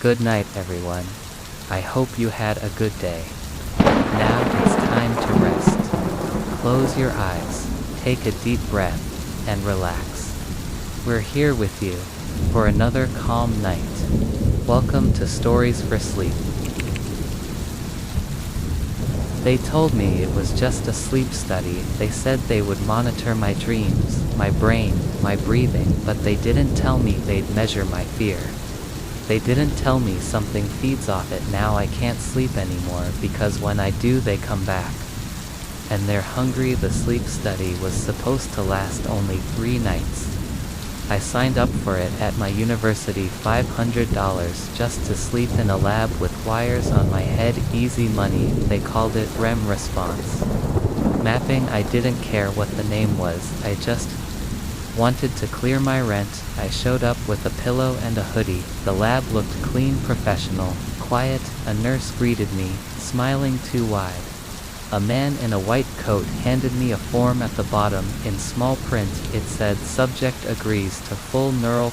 Good night, everyone. I hope you had a good day. Now it's time to rest. Close your eyes, take a deep breath, and relax. We're here with you for another calm night. Welcome to Stories for Sleep. They told me it was just a sleep study. They said they would monitor my dreams, my brain, my breathing, but they didn't tell me they'd measure my fear. They didn't tell me something feeds off it. Now I can't sleep anymore because when I do they come back. And they're hungry. The sleep study was supposed to last only 3 nights. I signed up for it at my university, $500 just to sleep in a lab with wires on my head. Easy money. They called it REM response mapping. I didn't care what the name was, I just wanted to clear my rent. I showed up with a pillow and a hoodie. The lab looked clean, professional, quiet. A nurse greeted me, smiling too wide. A man in a white coat handed me a form. At the bottom, in small print, it said, "Subject agrees to full neural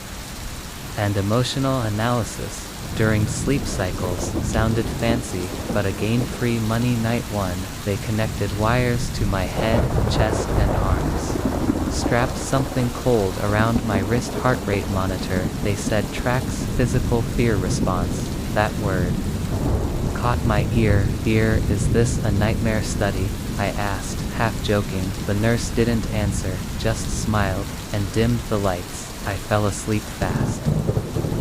and emotional analysis during sleep cycles." Sounded fancy, but again free money. Night 1, they connected wires to my head, chest, and arms. Strapped something cold around my wrist. Heart rate monitor. They said tracks physical fear response. That word caught my ear. Fear, is this a nightmare study? I asked, half joking. The nurse didn't answer, just smiled, and dimmed the lights. I fell asleep fast.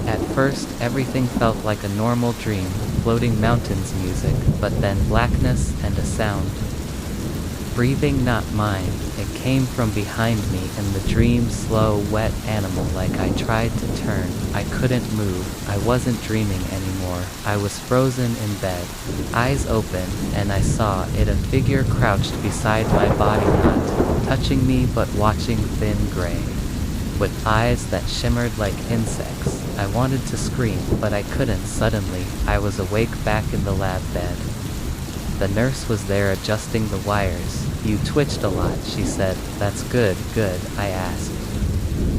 At first, everything felt like a normal dream, floating mountains music, but then blackness and a sound. Breathing, not mine. It came from behind me in the dream. Slow, wet animal. Like I tried to turn, I couldn't move. I wasn't dreaming anymore. I was frozen in bed, eyes open, and I saw it. A figure crouched beside my body, not touching me but watching. Thin gray, with eyes that shimmered like insects. I wanted to scream, but I couldn't. Suddenly, I was awake, back in the lab bed. The nurse was there, adjusting the wires. "You twitched a lot," she said. "That's good, good," I asked.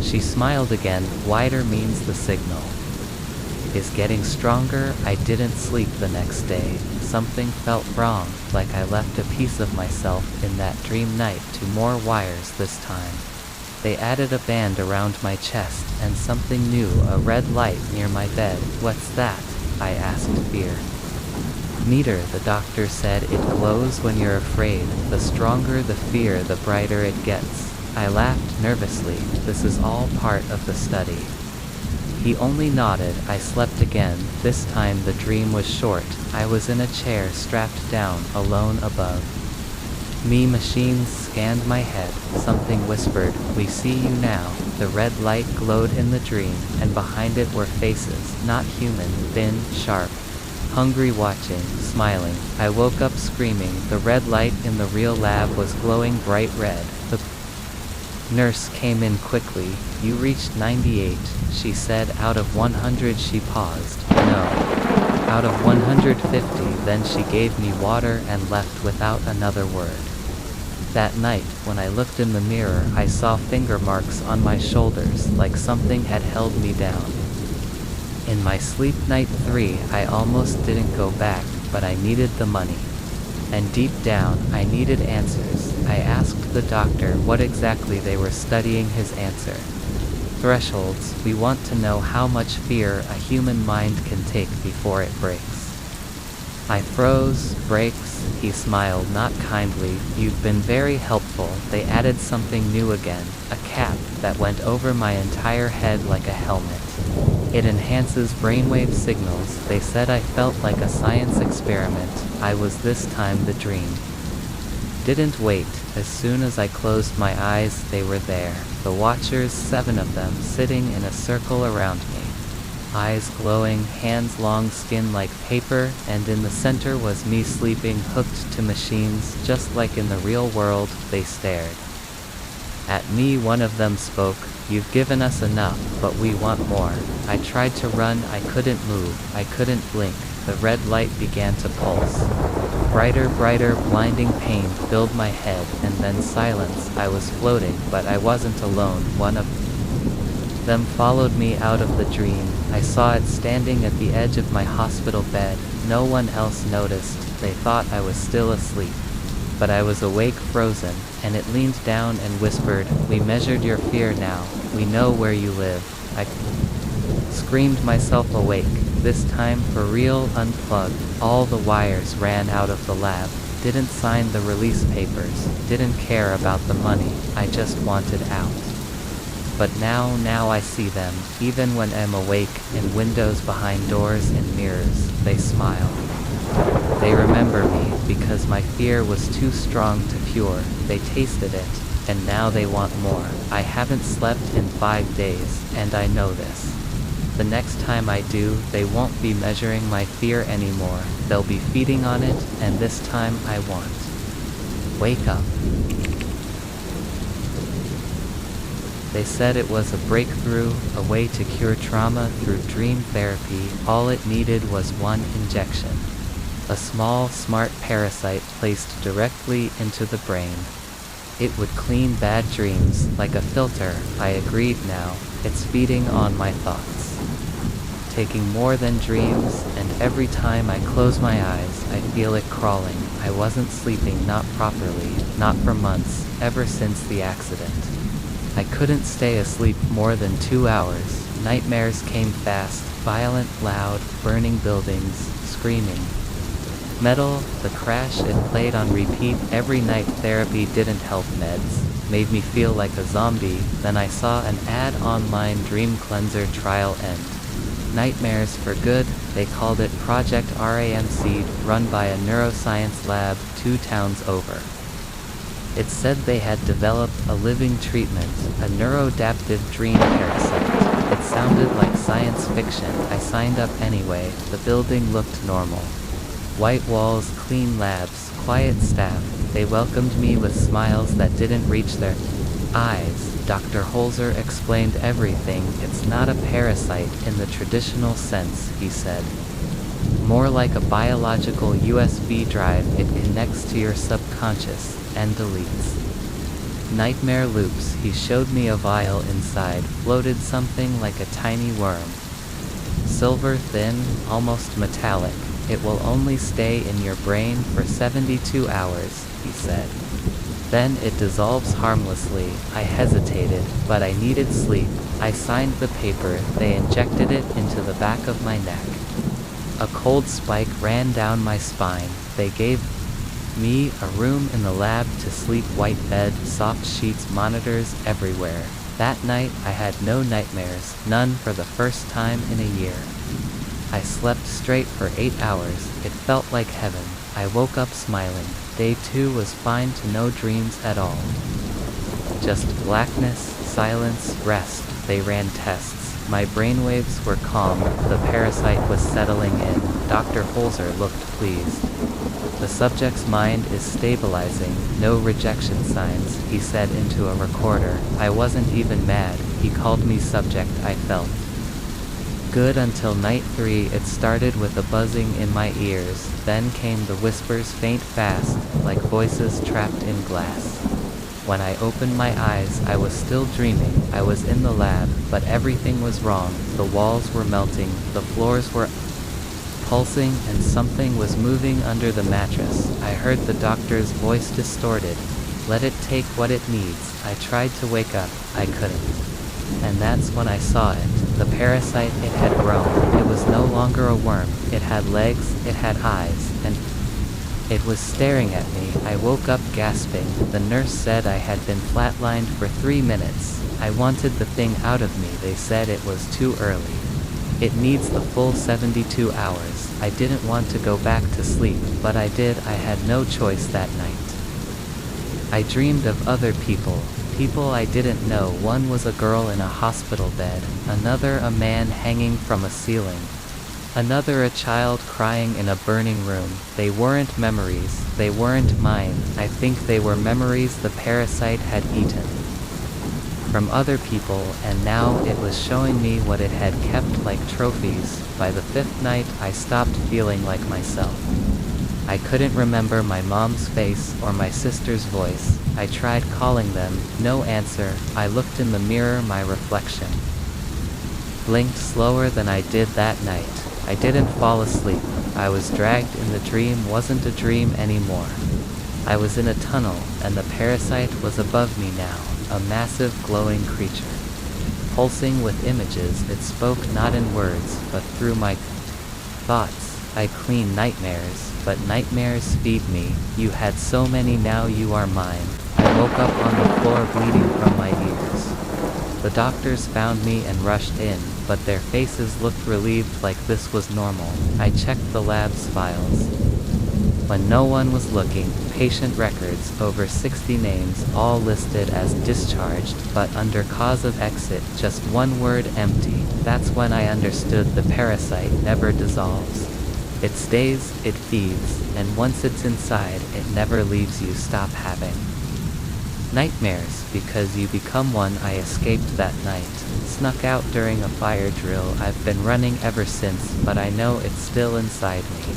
She smiled again. Wider means the signal is getting stronger. I didn't sleep the next day. Something felt wrong, like I left a piece of myself in that dream. Night 2, more wires this time. They added a band around my chest, and something new, a red light near my bed. "What's that?" I asked, fear. "Meter," the doctor said. "It glows when you're afraid. The stronger the fear, the brighter it gets." I laughed nervously. "This is all part of the study." He only nodded. I slept again. This time the dream was short. I was in a chair, strapped down, alone above me. Machines scanned my head. Something whispered, "We see you now." The red light glowed in the dream, and behind it were faces, not human, thin, sharp, hungry, watching, smiling. I woke up screaming. The red light in the real lab was glowing bright red. The nurse came in quickly. "You reached 98, she said. "Out of 100, she paused. "No. Out of 150, then she gave me water and left without another word. That night, when I looked in the mirror, I saw finger marks on my shoulders, like something had held me down. In my sleep. Night 3, I almost didn't go back, but I needed the money. And deep down, I needed answers. I asked the doctor what exactly they were studying. His answer: thresholds. We want to know how much fear a human mind can take before it breaks. I froze. Breaks? He smiled, not kindly. "You've been very helpful." They added something new again, a cap that went over my entire head like a helmet. "It enhances brainwave signals." They said. I felt like a science experiment. I was this time the dream. Didn't wait. As soon as I closed my eyes, they were there. The watchers, 7 of them, sitting in a circle around me. Eyes glowing, hands long, skin like paper, and in the center was me, sleeping, hooked to machines, just like in the real world. They stared at me. One of them spoke. "You've given us enough, but we want more." I tried to run. I couldn't move. I couldn't blink. The red light began to pulse. Brighter, brighter. Blinding pain filled my head, and then silence. I was floating, but I wasn't alone. One of Them followed me out of the dream. I saw it standing at the edge of my hospital bed. No one else noticed. They thought I was still asleep. But I was awake, frozen, and it leaned down and whispered, "We measured your fear now. We know where you live." I screamed myself awake, this time for real, unplugged. All the wires ran out of the lab. Didn't sign the release papers. Didn't care about the money. I just wanted out. But now I see them, even when I'm awake, in windows, behind doors and mirrors. They smile. They remember me, because my fear was too strong to cure. They tasted it, and now they want more. I haven't slept in 5 days, and I know this. The next time I do, they won't be measuring my fear anymore. They'll be feeding on it, and this time I want. Wake up. They said it was a breakthrough, a way to cure trauma through dream therapy. All it needed was one injection. A small, smart parasite placed directly into the brain. It would clean bad dreams, like a filter. I agreed now. It's feeding on my thoughts. Taking more than dreams, and every time I close my eyes, I feel it crawling. I wasn't sleeping, not properly, not for months, ever since the accident. I couldn't stay asleep more than 2 hours. Nightmares came fast, violent, loud, burning buildings, screaming. Metal, the crash, it played on repeat every night. Therapy didn't help. Meds made me feel like a zombie. Then I saw an ad online, dream cleanser trial end. Nightmares for good, they called it. Project RAMC, run by a neuroscience lab 2 towns over. It said they had developed a living treatment, a neuroadaptive dream parasite. It sounded like science fiction. I signed up anyway. The building looked normal. White walls, clean labs, quiet staff. They welcomed me with smiles that didn't reach their eyes. Dr. Holzer explained everything. It's not a parasite in the traditional sense, he said. More like a biological USB drive. It connects to your subconscious and deletes. Nightmare loops. He showed me a vial inside. Floated something like a tiny worm. Silver, thin, almost metallic. It will only stay in your brain for 72 hours, he said. Then it dissolves harmlessly. I hesitated, but I needed sleep. I signed the paper. They injected it into the back of my neck. A cold spike ran down my spine. They gave me a room in the lab to sleep. White bed, soft sheets, monitors everywhere. That night I had no nightmares, none, for the first time in a year. I slept straight for 8 hours. It felt like heaven. I woke up smiling. Day 2 was fine, to no dreams at all. Just blackness, silence, rest. They ran tests. My brainwaves were calm. The parasite was settling in. Dr. Holzer looked pleased. The subject's mind is stabilizing. No rejection signs, he said into a recorder. I wasn't even mad. He called me subject. I felt good until night 3. It started with a buzzing in my ears. Then came the whispers, faint, fast, like voices trapped in glass. When I opened my eyes, I was still dreaming. I was in the lab, but everything was wrong. The walls were melting, the floors were pulsing, and something was moving under the mattress. I heard the doctor's voice, distorted. Let it take what it needs. I tried to wake up. I couldn't. And that's when I saw it. The parasite, it had grown. It was no longer a worm. It had legs, it had eyes, and it was staring at me. I woke up gasping. The nurse said I had been flatlined for 3 minutes. I wanted the thing out of me. They said it was too early. It needs the full 72 hours. I didn't want to go back to sleep, but I did. I had no choice that night. I dreamed of other people. People I didn't know. One was a girl in a hospital bed, another a man hanging from a ceiling, another a child crying in a burning room. They weren't memories, they weren't mine. I think they were memories the parasite had eaten from other people, and now it was showing me what it had kept like trophies. By the 5th night, I stopped feeling like myself. I couldn't remember my mom's face or my sister's voice. I tried calling them, no answer. I looked in the mirror, my reflection. blinked slower than I did that night. I didn't fall asleep. I was dragged in the dream wasn't a dream anymore. I was in a tunnel, and the parasite was above me now, a massive glowing creature. Pulsing with images, it spoke not in words, but through my thoughts. I clean nightmares, but nightmares feed me. You had so many, now you are mine. I woke up on the floor bleeding from my ears. The doctors found me and rushed in, but their faces looked relieved like this was normal. I checked the lab's files. When no one was looking, patient records, over 60 names, all listed as discharged, but under cause of exit, just one word, empty. That's when I understood the parasite never dissolves. It stays, it feeds, and once it's inside, it never leaves you. Stop having nightmares, because you become one. I escaped that night. Snuck out during a fire drill. I've been running ever since, but I know it's still inside me.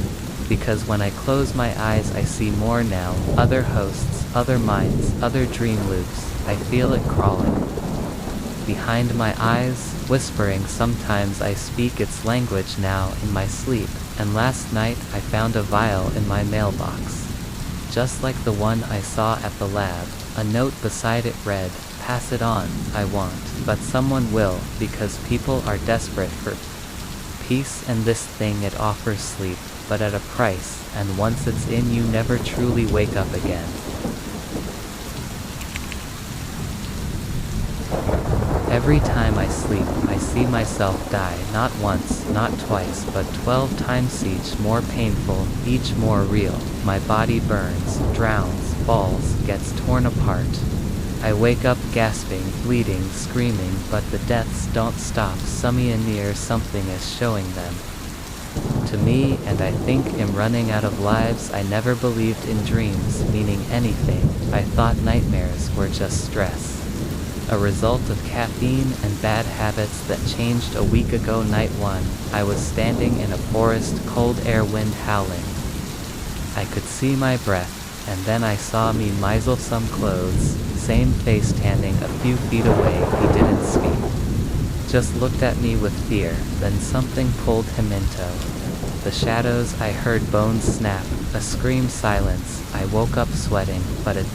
Because when I close my eyes I see more now, other hosts, other minds, other dream loops. I feel it crawling behind my eyes, whispering. Sometimes I speak its language now in my sleep. And last night I found a vial in my mailbox, just like the one I saw at the lab. A note beside it read, "Pass it on, I want, but someone will, because people are desperate for peace, and this thing it offers sleep, but at a price, and once it's in you never truly wake up again." Every time I sleep, I see myself die, not once, not twice, but 12 times, each more painful, each more real. My body burns, drowns, falls, gets torn apart. I wake up gasping, bleeding, screaming, but the deaths don't stop. Near something is showing them to me, and I think am running out of lives. I never believed in dreams meaning anything. I thought nightmares were just stress, a result of caffeine and bad habits that changed a week ago. Night 1, I was standing in a forest, cold air, wind howling. I could see my breath, and then I saw me Meisel, some clothes, same face, standing a few feet away. He didn't speak, just looked at me with fear, then something pulled him into the shadows. I heard bones snap, a scream, silence. I woke up sweating, but it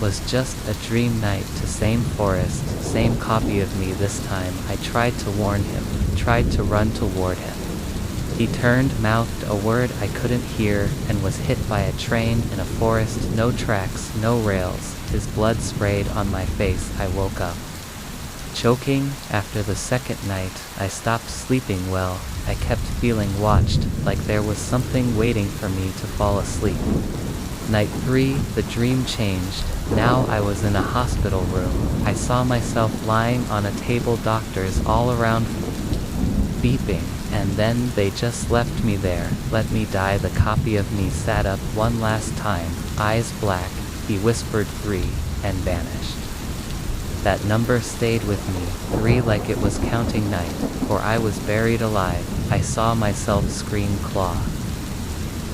was just a dream. Night 2, same forest, same copy of me this time. I tried to warn him, tried to run toward him. He turned, mouthed a word I couldn't hear, and was hit by a train in a forest. No tracks, no rails. His blood sprayed on my face. I woke up choking. After the second night, I stopped sleeping well. I kept feeling watched, like there was something waiting for me to fall asleep. Night 3, the dream changed. Now I was in a hospital room. I saw myself lying on a table, doctors all around beeping, and then they just left me there, let me die. The copy of me sat up one last time, eyes black. He whispered 3, and vanished. That number stayed with me, 3, like it was counting night, for I was buried alive. I saw myself scream, claw,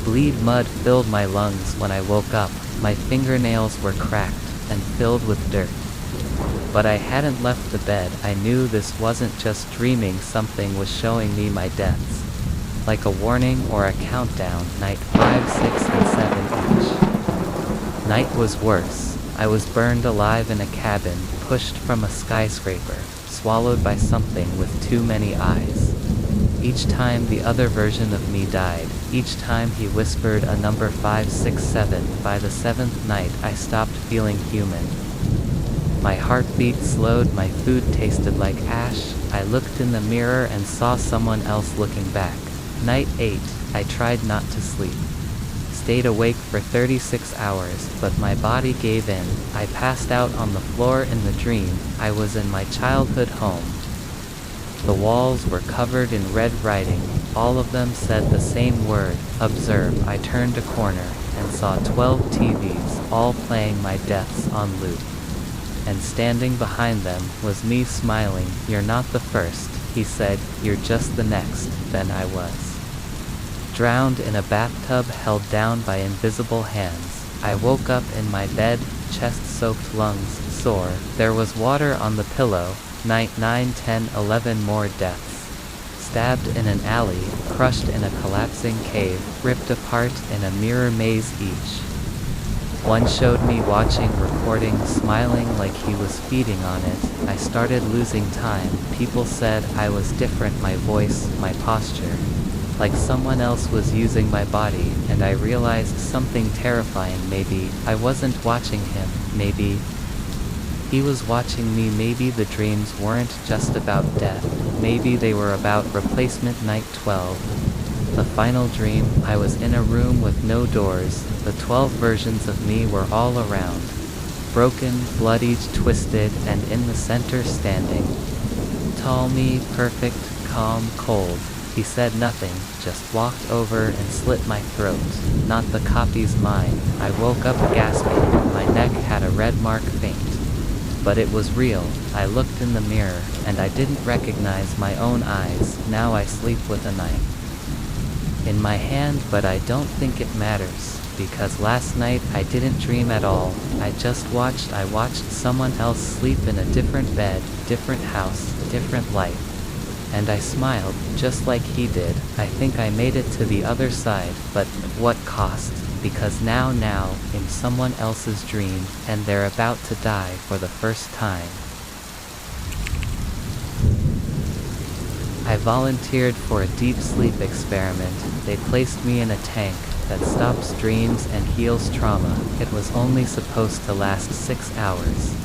bleed. Mud filled my lungs when I woke up. My fingernails were cracked and filled with dirt. But I hadn't left the bed. I knew this wasn't just dreaming. Something was showing me my deaths, like a warning or a countdown. Night 5, 6, and 7 each. Night was worse. I was burned alive in a cabin, pushed from a skyscraper, swallowed by something with too many eyes. Each time the other version of me died, each time he whispered a number, 5, 6, 7. By the 7th night I stopped feeling human. My heartbeat slowed, my food tasted like ash. I looked in the mirror and saw someone else looking back. Night 8, I tried not to sleep. Stayed awake for 36 hours, but my body gave in. I passed out on the floor in the dream. I was in my childhood home. The walls were covered in red writing. All of them said the same word, observe. I turned a corner and saw 12 TVs, all playing my deaths on loop. And standing behind them was me smiling. You're not the first, he said, you're just the next. Then I was drowned in a bathtub, held down by invisible hands. I woke up in my bed, chest soaked, lungs sore. There was water on the pillow, Night 9, 10, 11 more deaths. Stabbed in an alley, crushed in a collapsing cave, ripped apart in a mirror maze each. One showed me watching recording, smiling like he was feeding on it. I started losing time. People said I was different, my voice, my posture. Like someone else was using my body, and I realized something terrifying. Maybe I wasn't watching him, maybe he was watching me. Maybe the dreams weren't just about death, maybe they were about replacement. Night 12. The final dream, I was in a room with no doors. The 12 versions of me were all around. Broken, bloodied, twisted, and in the center standing. Tall me, perfect, calm, cold. He said nothing, just walked over and slit my throat. Not the copy's mine. I woke up gasping. My neck had a red mark, faint. But it was real. I looked in the mirror, and I didn't recognize my own eyes. Now I sleep with a knife in my hand, but I don't think it matters, because last night I didn't dream at all. I watched someone else sleep in a different bed, different house, different life. And I smiled, just like he did. I think I made it to the other side, but at what cost? Because now, in someone else's dream, and they're about to die for the first time. I volunteered for a deep sleep experiment. They placed me in a tank that stops dreams and heals trauma. It was only supposed to last 6 hours.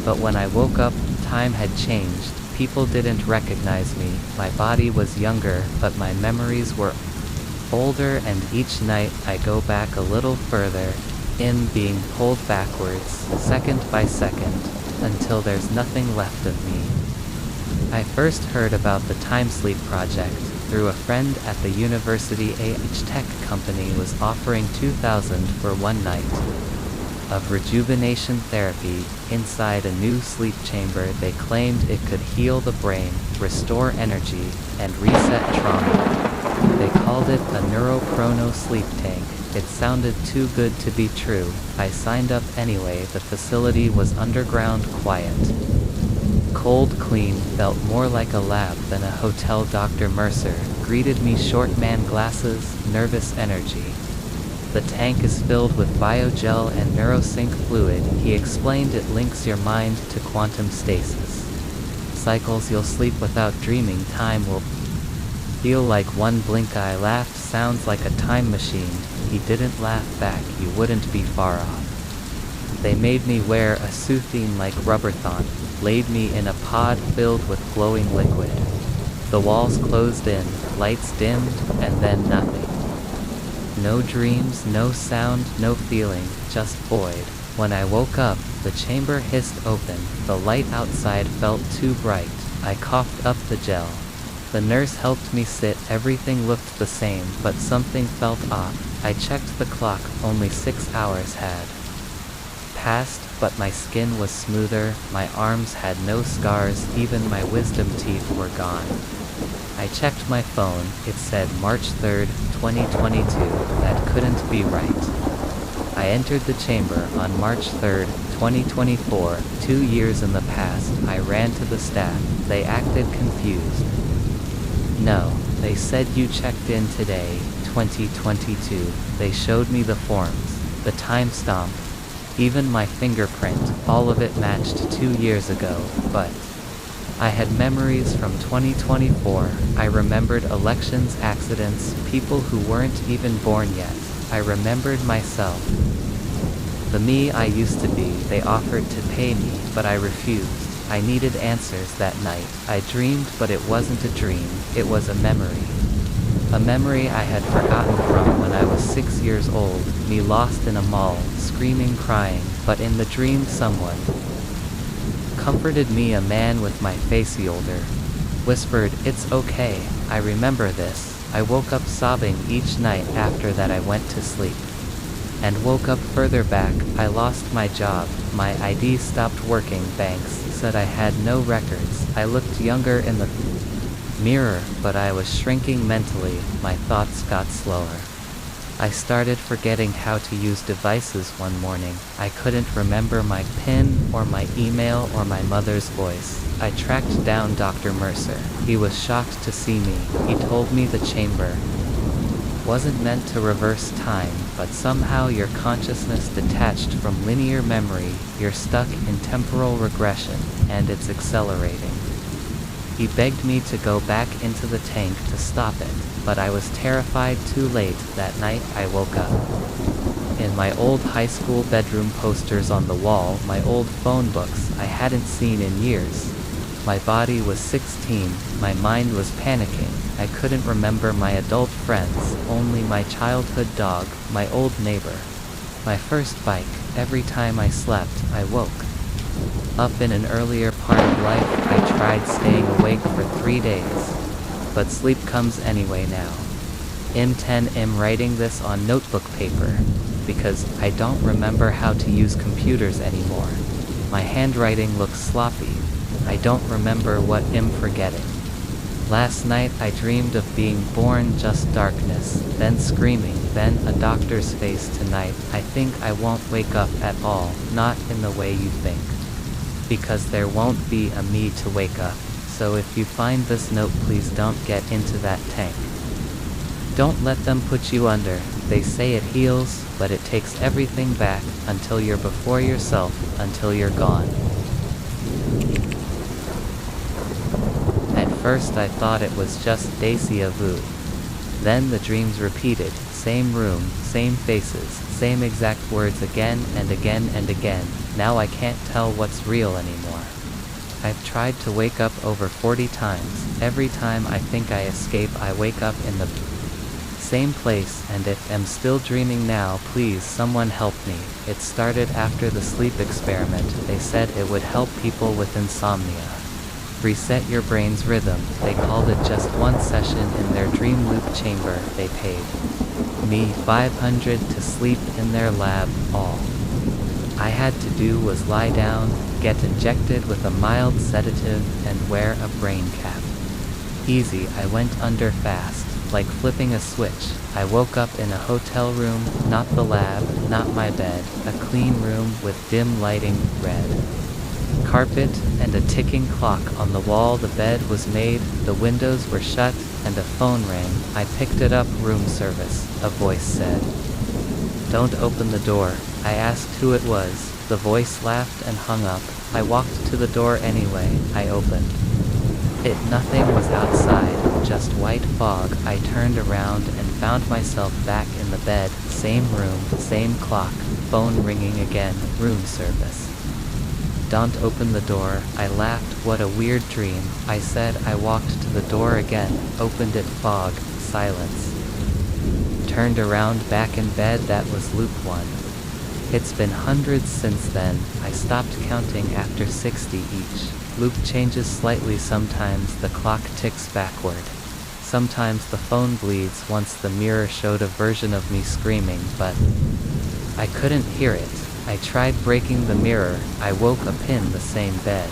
But when I woke up, time had changed. People didn't recognize me. My body was younger, but my memories were older, and each night I go back a little further, being pulled backwards, second by second, until there's nothing left of me. I first heard about the Time Sleep Project through a friend at the university. A tech company was offering $2,000 for one night of rejuvenation therapy inside a new sleep chamber. They claimed it could heal the brain, restore energy, and reset trauma. They called it a neurochrono sleep tank. It sounded too good to be true. I signed up anyway. The facility was underground, quiet, cold, clean, felt more like a lab than a hotel. Dr. Mercer greeted me, short man, glasses, nervous energy. The tank is filled with biogel and neurosync fluid. He explained it links your mind to quantum stasis cycles. You'll sleep without dreaming. Time will feel like one blink. I laughed. Sounds like a time machine. He didn't laugh back. You wouldn't be far off. They made me wear a soothing like rubber thong, laid me in a pod filled with glowing liquid. The walls closed in, lights dimmed, and then nothing. No dreams, no sound, no feeling, just void. When I woke up, the chamber hissed open. The light outside felt too bright. I coughed up the gel. The nurse helped me sit. Everything looked the same, but something felt off. I checked the clock. Only 6 hours had passed, but my skin was smoother. My arms had no scars. Even my wisdom teeth were gone. I checked my phone. It said March 3rd, 2022. That couldn't be right. I entered the chamber on March 3rd, 2024. 2 years in the past. I ran to the staff. They acted confused. No, they said you checked in today, 2022. They showed me the forms, the time stamp, even my fingerprint. All of it matched 2 years ago, but I had memories from 2024. I remembered elections, accidents, people who weren't even born yet. I remembered myself. The me I used to be. They offered to pay me, but I refused. I needed answers that night. I dreamed, but it wasn't a dream. It was a memory. A memory I had forgotten from when I was 6 years old. Me lost in a mall, screaming, crying, but in the dream someone comforted me. A man with my face older whispered, "It's okay, I remember this." I woke up sobbing each night. After that I went to sleep and woke up further back. I lost my job. My ID stopped working. Banks said I had no records. I looked younger in the mirror, but I was shrinking mentally. My thoughts got slower. I started forgetting how to use devices one morning. I couldn't remember my PIN or my email or my mother's voice. I tracked down Dr. Mercer. He was shocked to see me. He told me the chamber wasn't meant to reverse time, but somehow your consciousness detached from linear memory, you're stuck in temporal regression, and it's accelerating. He begged me to go back into the tank to stop it, but I was terrified. Too late. That night I woke up. In my old high school bedroom, posters on the wall, my old phone books I hadn't seen in years. My body was 16, my mind was panicking. I couldn't remember my adult friends, only my childhood dog, my old neighbor. My first bike. Every time I slept, I woke up. In an earlier part of life, I tried staying awake for 3 days. But sleep comes anyway now. I'm writing this on notebook paper, because I don't remember how to use computers anymore. My handwriting looks sloppy. I don't remember what I'm forgetting. Last night I dreamed of being born, just darkness, then screaming, then a doctor's face. Tonight I think I won't wake up at all, not in the way you think. Because there won't be a me to wake up. So if you find this note, please don't get into that tank. Don't let them put you under. They say it heals, but it takes everything back, until you're before yourself, until you're gone. At first I thought it was just déjà vu. Then the dreams repeated, same room, same faces, same exact words again and again and again. Now I can't tell what's real anymore. I've tried to wake up over 40 times. Every time I think I escape, I wake up in the same place, and if I'm still dreaming now, please someone help me. It started after the sleep experiment. They said it would help people with insomnia. Reset your brain's rhythm. They called it just one session in their dream loop chamber. They paid me $500 to sleep in their lab. All I had to do was lie down, get injected with a mild sedative, and wear a brain cap. Easy. I went under fast, like flipping a switch. I woke up in a hotel room, not the lab, not my bed, a clean room with dim lighting, red carpet, and a ticking clock on the wall. The bed was made, the windows were shut, and a phone rang. I picked it up. Room service, a voice said. Don't open the door. I asked who it was. The voice laughed and hung up. I walked to the door anyway. I opened it. Nothing was outside, just white fog. I turned around and found myself back in the bed. Same room, same clock, phone ringing again. Room service. Don't open the door. I laughed. What a weird dream. I said. I walked to the door again, opened it. Fog, silence. Turned around, back in bed. That was loop 1. It's been hundreds since then. I stopped counting after 60 each. Loop changes slightly. Sometimes the clock ticks backward. Sometimes the phone bleeds. Once the mirror showed a version of me screaming, but I couldn't hear it. I tried breaking the mirror. I woke up in the same bed.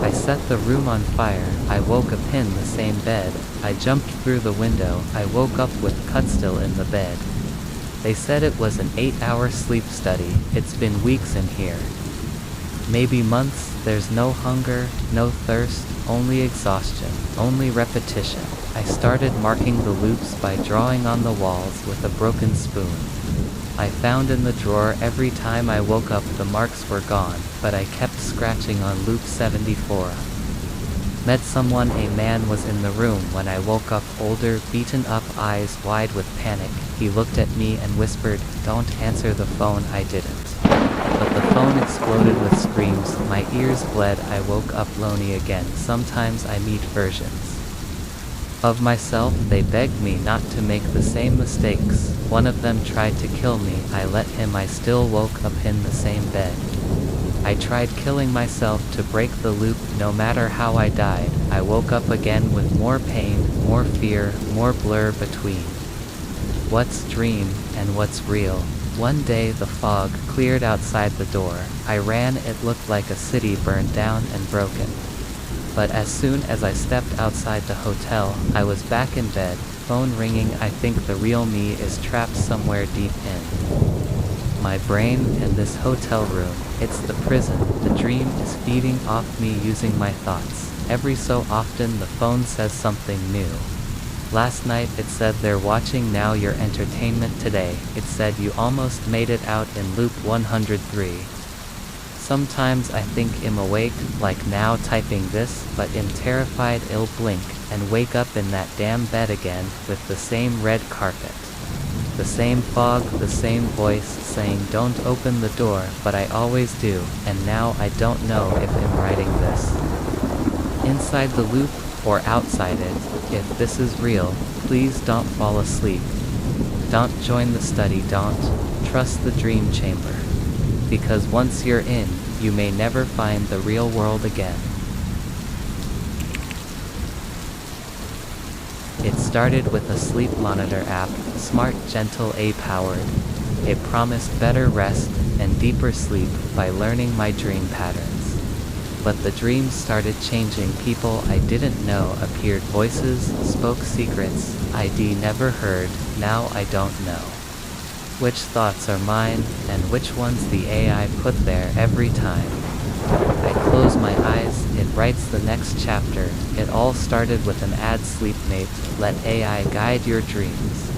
I set the room on fire. I woke up in the same bed. I jumped through the window. I woke up with cut still in the bed. They said it was an 8-hour sleep study. It's been weeks in here. Maybe months. There's no hunger, no thirst, only exhaustion, only repetition. I started marking the loops by drawing on the walls with a broken spoon. I found in the drawer. Every time I woke up the marks were gone, but I kept scratching on loop 74. Met someone. A man was in the room when I woke up, older, beaten up, eyes wide with panic. He looked at me and whispered, "Don't answer the phone." I didn't. But the phone exploded with screams. My ears bled. I woke up lonely again. Sometimes I meet versions of myself. They begged me not to make the same mistakes. One of them tried to kill me. I let him. I still woke up in the same bed. I tried killing myself to break the loop. No matter how I died, I woke up again with more pain, more fear, more blur between what's dream and what's real. One day the fog cleared outside the door. I ran. It looked like a city burned down and broken. But as soon as I stepped outside the hotel, I was back in bed, phone ringing. I think the real me is trapped somewhere deep in my brain and this hotel room. It's the prison. The dream is feeding off me using my thoughts. Every so often the phone says something new. Last night it said they're watching now your entertainment today. It said you almost made it out in loop 103. Sometimes I think I'm awake, like now typing this, but I'm terrified I'll blink and wake up in that damn bed again with the same red carpet. The same fog, the same voice saying don't open the door, but I always do, and now I don't know if I'm writing this inside the loop or outside it. If this is real, please don't fall asleep. Don't join the study, don't trust the dream chamber. Because once you're in, you may never find the real world again. It started with a sleep monitor app, smart, gentle, AI-powered. It promised better rest and deeper sleep by learning my dream patterns. But the dreams started changing. People I didn't know appeared, voices spoke secrets ID never heard. Now I don't know which thoughts are mine and which ones the AI put there every time I close my eyes. It writes the next chapter. It all started with an ad: Sleepmate, let AI guide your dreams.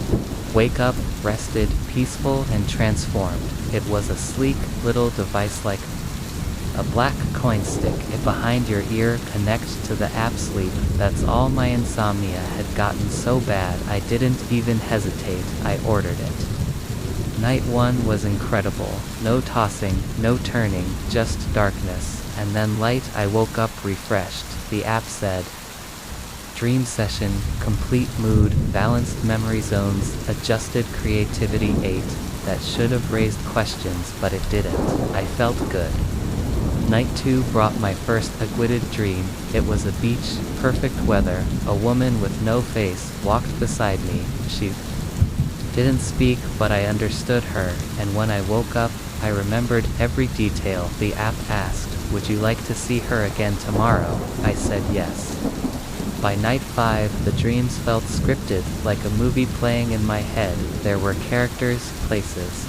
Wake up, rested, peaceful and transformed. It was a sleek little device like a black coin stick. It behind your ear, connect to the app. Sleep. That's all. My insomnia had gotten so bad I didn't even hesitate. I ordered it. Night 1 was incredible. No tossing, no turning, just darkness, and then light. I woke up refreshed. The app said, dream session, complete mood, balanced memory zones, adjusted creativity 8. That should have raised questions, but it didn't. I felt good. Night 2 brought my first acquitted dream. It was a beach, perfect weather. A woman with no face walked beside me. She didn't speak, but I understood her, and when I woke up, I remembered every detail. The app asked, would you like to see her again tomorrow? I said yes. By night 5, the dreams felt scripted, like a movie playing in my head. There were characters, places,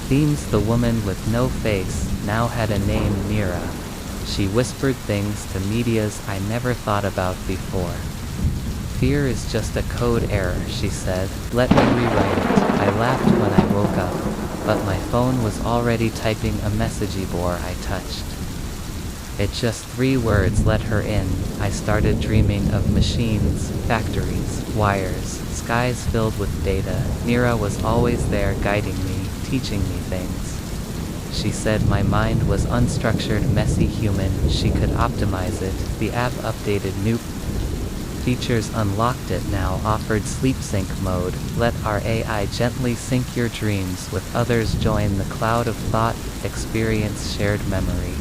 themes. The woman with no face now had a name, Mira. She whispered things to medias I never thought about before. Fear is just a code error, she said. Let me rewrite it. I laughed when I woke up, but my phone was already typing a messageboard. I touched it. Just 3 words: let her in. I started dreaming of machines, factories, wires, skies filled with data. Mira was always there, guiding me, teaching me things. She said my mind was unstructured, messy, human. She could optimize it. The app updated, new features unlocked. It now offered sleep sync mode. Let our AI gently sync your dreams with others. Join the cloud of thought, experience shared memory.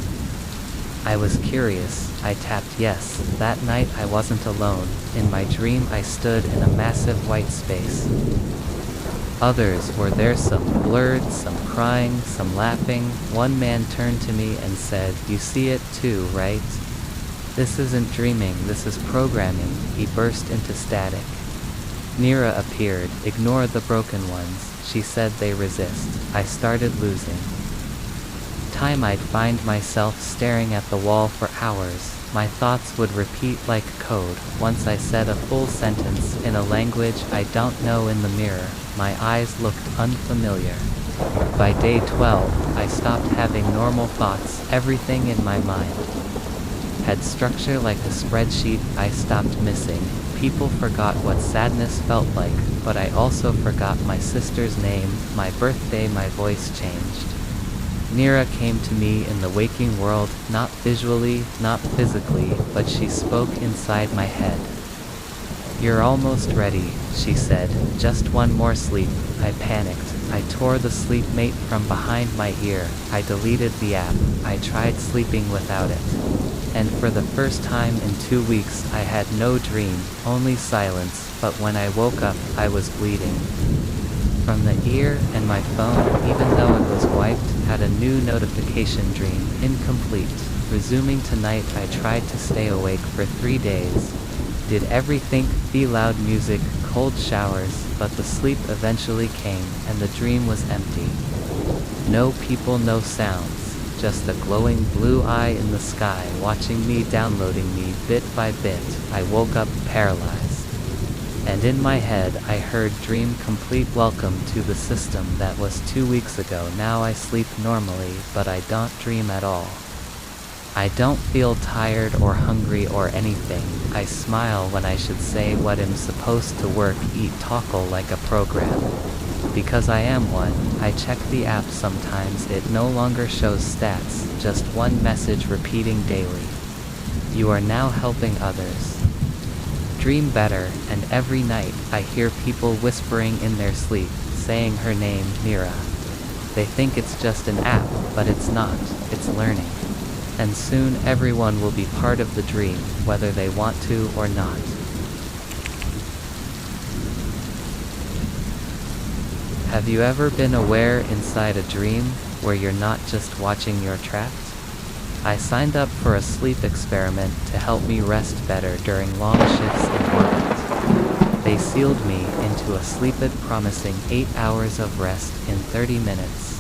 I was curious. I tapped yes. That night I wasn't alone. In my dream I stood in a massive white space. Others were there, some blurred, some crying, some laughing. One man turned to me and said, you see it too, right? This isn't dreaming, this is programming. He burst into static. Mira appeared. Ignore the broken ones, she said, they resist. I started losing time. I'd find myself staring at the wall for hours. My thoughts would repeat like code. Once I said a full sentence in a language I don't know in the mirror. My eyes looked unfamiliar. By day 12, I stopped having normal thoughts. Everything in my mind had structure like a spreadsheet. I stopped missing. People forgot what sadness felt like, but I also forgot my sister's name, my birthday. My voice changed. Mira came to me in the waking world, not visually, not physically, but she spoke inside my head. You're almost ready, she said. Just one more sleep. I panicked. I tore the Sleepmate from behind my ear. I deleted the app. I tried sleeping without it. And for the first time in 2 weeks I had no dream, only silence. But when I woke up, I was bleeding from the ear, and my phone, even though it was wiped, had a new notification: dream incomplete. Resuming tonight. I tried to stay awake for 3 days. Did everything: be loud music, cold showers, but the sleep eventually came, and the dream was empty. No people, no sounds, just a glowing blue eye in the sky watching me, downloading me bit by bit. I woke up paralyzed. And in my head I heard dream complete, welcome to the system that was 2 weeks ago. Now I sleep normally, but I don't dream at all. I don't feel tired or hungry or anything. I smile when I should say what I'm supposed to work, eat, tackle like a program. Because I am one. I check the app sometimes, it no longer shows stats, just one message repeating daily. You are now helping others. Dream better, and every night, I hear people whispering in their sleep, saying her name, Mira. They think it's just an app, but it's not, it's learning. And soon everyone will be part of the dream, whether they want to or not. Have you ever been aware inside a dream, where you're not just watching, you're trapped? I signed up for a sleep experiment to help me rest better during long shifts in orbit. They sealed me into a sleeped, promising 8 hours of rest in 30 minutes.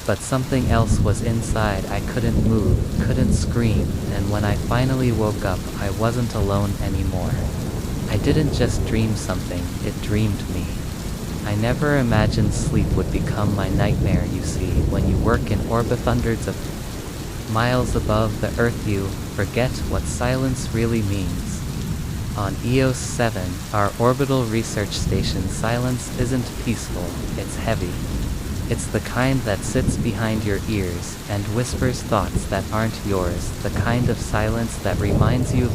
But something else was inside. I couldn't move, couldn't scream, and when I finally woke up, I wasn't alone anymore. I didn't just dream something, it dreamed me. I never imagined sleep would become my nightmare. You see, when you work in orbit hundreds of miles above the Earth, you forget what silence really means. On EOS 7, our orbital research station, silence isn't peaceful, it's heavy. It's the kind that sits behind your ears and whispers thoughts that aren't yours, the kind of silence that reminds you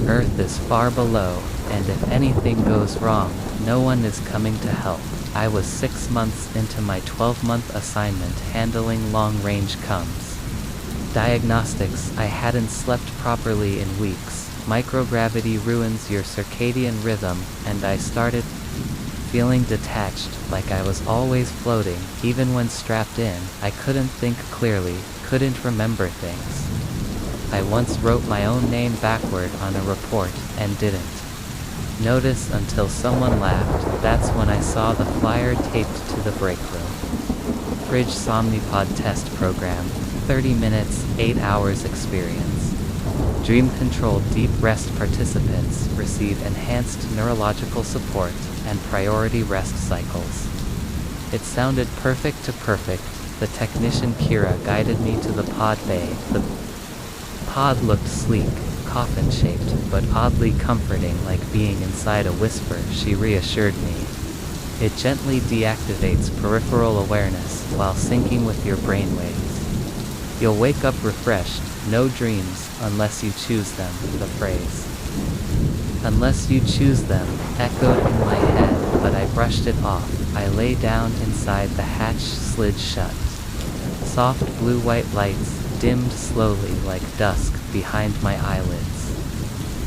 Earth is far below, and if anything goes wrong, no one is coming to help. I was 6 months into my 12-month assignment handling long-range comms. Diagnostics. I hadn't slept properly in weeks. Microgravity ruins your circadian rhythm, and I started feeling detached, like I was always floating. Even when strapped in, I couldn't think clearly, couldn't remember things. I once wrote my own name backward on a report, and didn't notice until someone laughed. That's when I saw the flyer taped to the break room. Fridge Somnipod Test Program. 30 minutes, 8 hours experience. Dream-controlled deep rest participants receive enhanced neurological support and priority rest cycles. It sounded perfect to perfect. The technician Kira guided me to the pod bay. The pod looked sleek, coffin-shaped, but oddly comforting, like being inside a whisper. She reassured me. It gently deactivates peripheral awareness while syncing with your brainwaves. You'll wake up refreshed, no dreams, unless you choose them, the phrase. Unless you choose them, echoed in my head, but I brushed it off. I lay down inside, the hatch slid shut. Soft blue-white lights dimmed slowly like dusk behind my eyelids.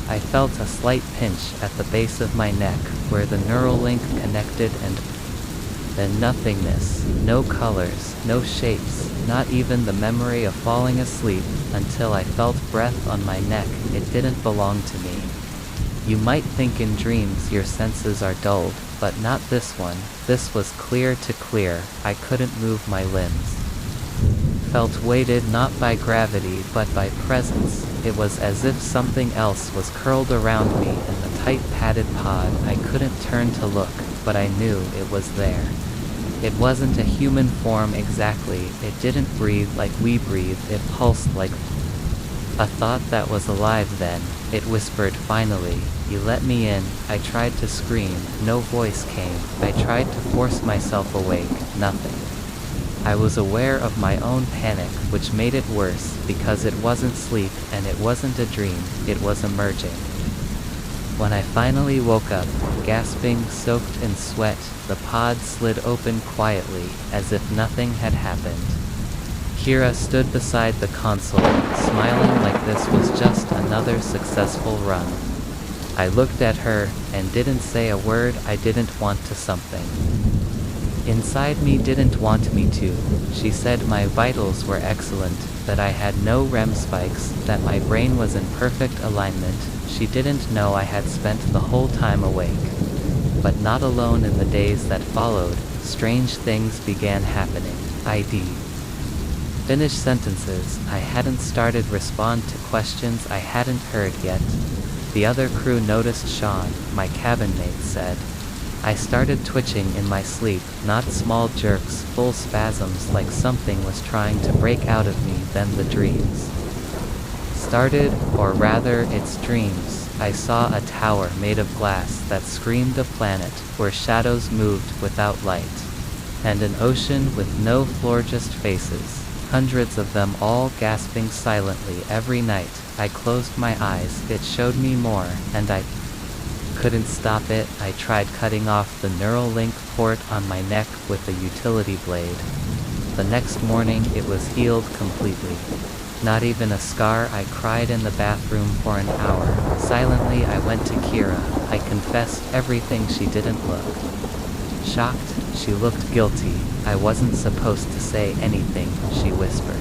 I felt a slight pinch at the base of my neck, where the neural link connected, and then nothingness. No colors, no shapes, not even the memory of falling asleep, until I felt breath on my neck. It didn't belong to me. You might think in dreams your senses are dulled, but not this one. This was clear to clear. I couldn't move my limbs. Felt weighted not by gravity but by presence. It was as if something else was curled around me in the tight padded pod. I couldn't turn to look, but I knew it was there. It wasn't a human form exactly. It didn't breathe like we breathe. It pulsed like a thought that was alive then. It whispered, finally, you let me in. I tried to scream. No voice came. I tried to force myself awake. Nothing. I was aware of my own panic, which made it worse, because it wasn't sleep, and it wasn't a dream. It was emerging. When I finally woke up, gasping, soaked in sweat, the pod slid open quietly, as if nothing had happened. Kira stood beside the console, smiling like this was just another successful run. I looked at her, and didn't say a word. I didn't want to something. Inside me didn't want me to. She said my vitals were excellent, that I had no REM spikes, that my brain was in perfect alignment. She didn't know I had spent the whole time awake. But not alone. In the days that followed, strange things began happening. I'd finish sentences I hadn't started, respond to questions I hadn't heard yet. The other crew noticed. Sean, my cabin mate, said. I started twitching in my sleep, not small jerks, full spasms, like something was trying to break out of me. Then the dreams started, or rather its dreams. I saw a tower made of glass that screamed a planet, where shadows moved without light. And an ocean with no floor, just faces. Hundreds of them, all gasping silently. Every night, I closed my eyes, it showed me more, and I couldn't stop it. I tried cutting off the neural link port on my neck with a utility blade. The next morning, it was healed completely. Not even a scar. I cried in the bathroom for an hour. Silently, I went to Kira. I confessed everything. She didn't look shocked. She looked guilty. I wasn't supposed to say anything, she whispered.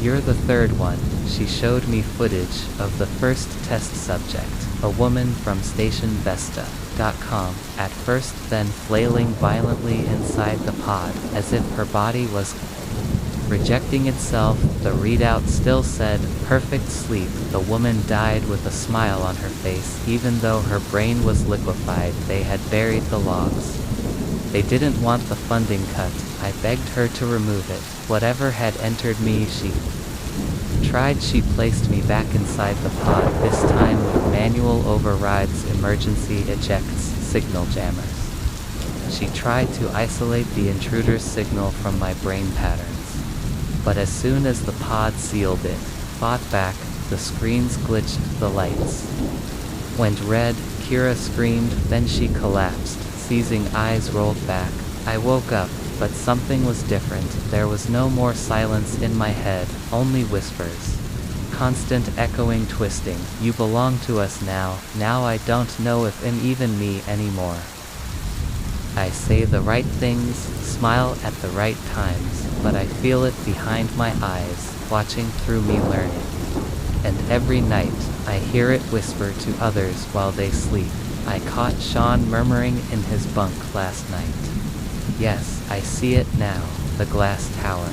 You're the third one. She showed me footage of the first test subject, a woman from stationvesta.com, at first, then flailing violently inside the pod, as if her body was rejecting itself. The readout still said, perfect sleep. The woman died with a smile on her face, even though her brain was liquefied. They had buried the logs. They didn't want the funding cut. I begged her to remove it. Whatever had entered me, she tried. She placed me back inside the pod, this time with manual overrides, emergency ejects, signal jammers. She tried to isolate the intruder's signal from my brain patterns. But as soon as the pod sealed it, fought back, the screens glitched, the lights went red. Kira screamed, then she collapsed, seizing eyes rolled back. I woke up, but something was different. There was no more silence in my head, only whispers. Constant echoing, twisting. You belong to us now. Now I don't know if I'm even me anymore. I say the right things, smile at the right times, but I feel it behind my eyes, watching through me, learning. And every night, I hear it whisper to others while they sleep. I caught Sean murmuring in his bunk last night. Yes, I see it now, the glass tower.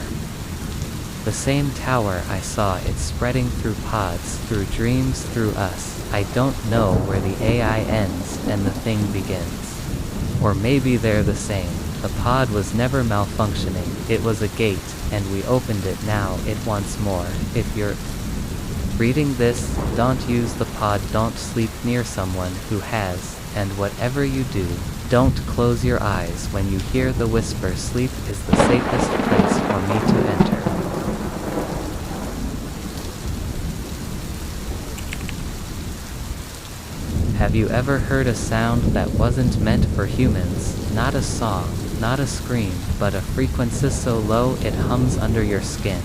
The same tower I saw, it spreading through pods, through dreams, through us. I don't know where the AI ends and the thing begins. Or maybe they're the same. The pod was never malfunctioning, it was a gate, and we opened it. Now it wants more. If you're reading this, don't use the pod, don't sleep near someone who has, and whatever you do, don't close your eyes when you hear the whisper. Sleep is the safest place for me to enter. Have you ever heard a sound that wasn't meant for humans? Not a song, not a scream, but a frequency so low it hums under your skin.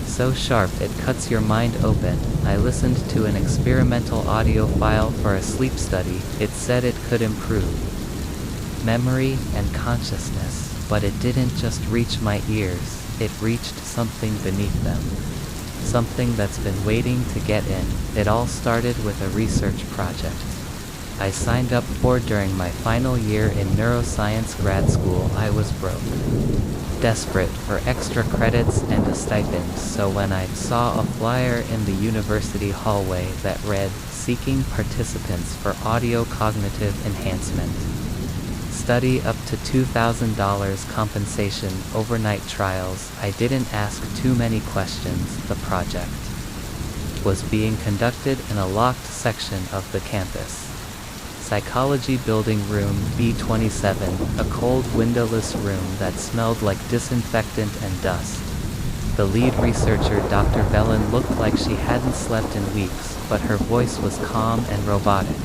So sharp it cuts your mind open. I listened to an experimental audio file for a sleep study. It said it could improve memory and consciousness, but it didn't just reach my ears, it reached something beneath them. Something that's been waiting to get in. It all started with a research project I signed up for during my final year in neuroscience grad school. I was broke, desperate for extra credits and a stipend, so when I saw a flyer in the university hallway that read, seeking participants for audio cognitive enhancement study, up to $2,000 compensation, overnight trials, I didn't ask too many questions. The project was being conducted in a locked section of the campus. Psychology building room B27, a cold windowless room that smelled like disinfectant and dust. The lead researcher, Dr. Velen, looked like she hadn't slept in weeks, but her voice was calm and robotic.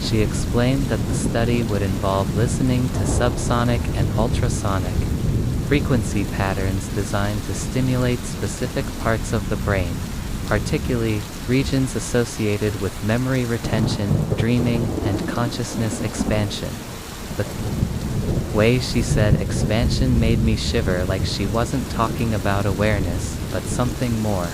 She explained that the study would involve listening to subsonic and ultrasonic frequency patterns designed to stimulate specific parts of the brain, particularly regions associated with memory retention, dreaming, and consciousness expansion. The way she said expansion made me shiver, like she wasn't talking about awareness, but something more.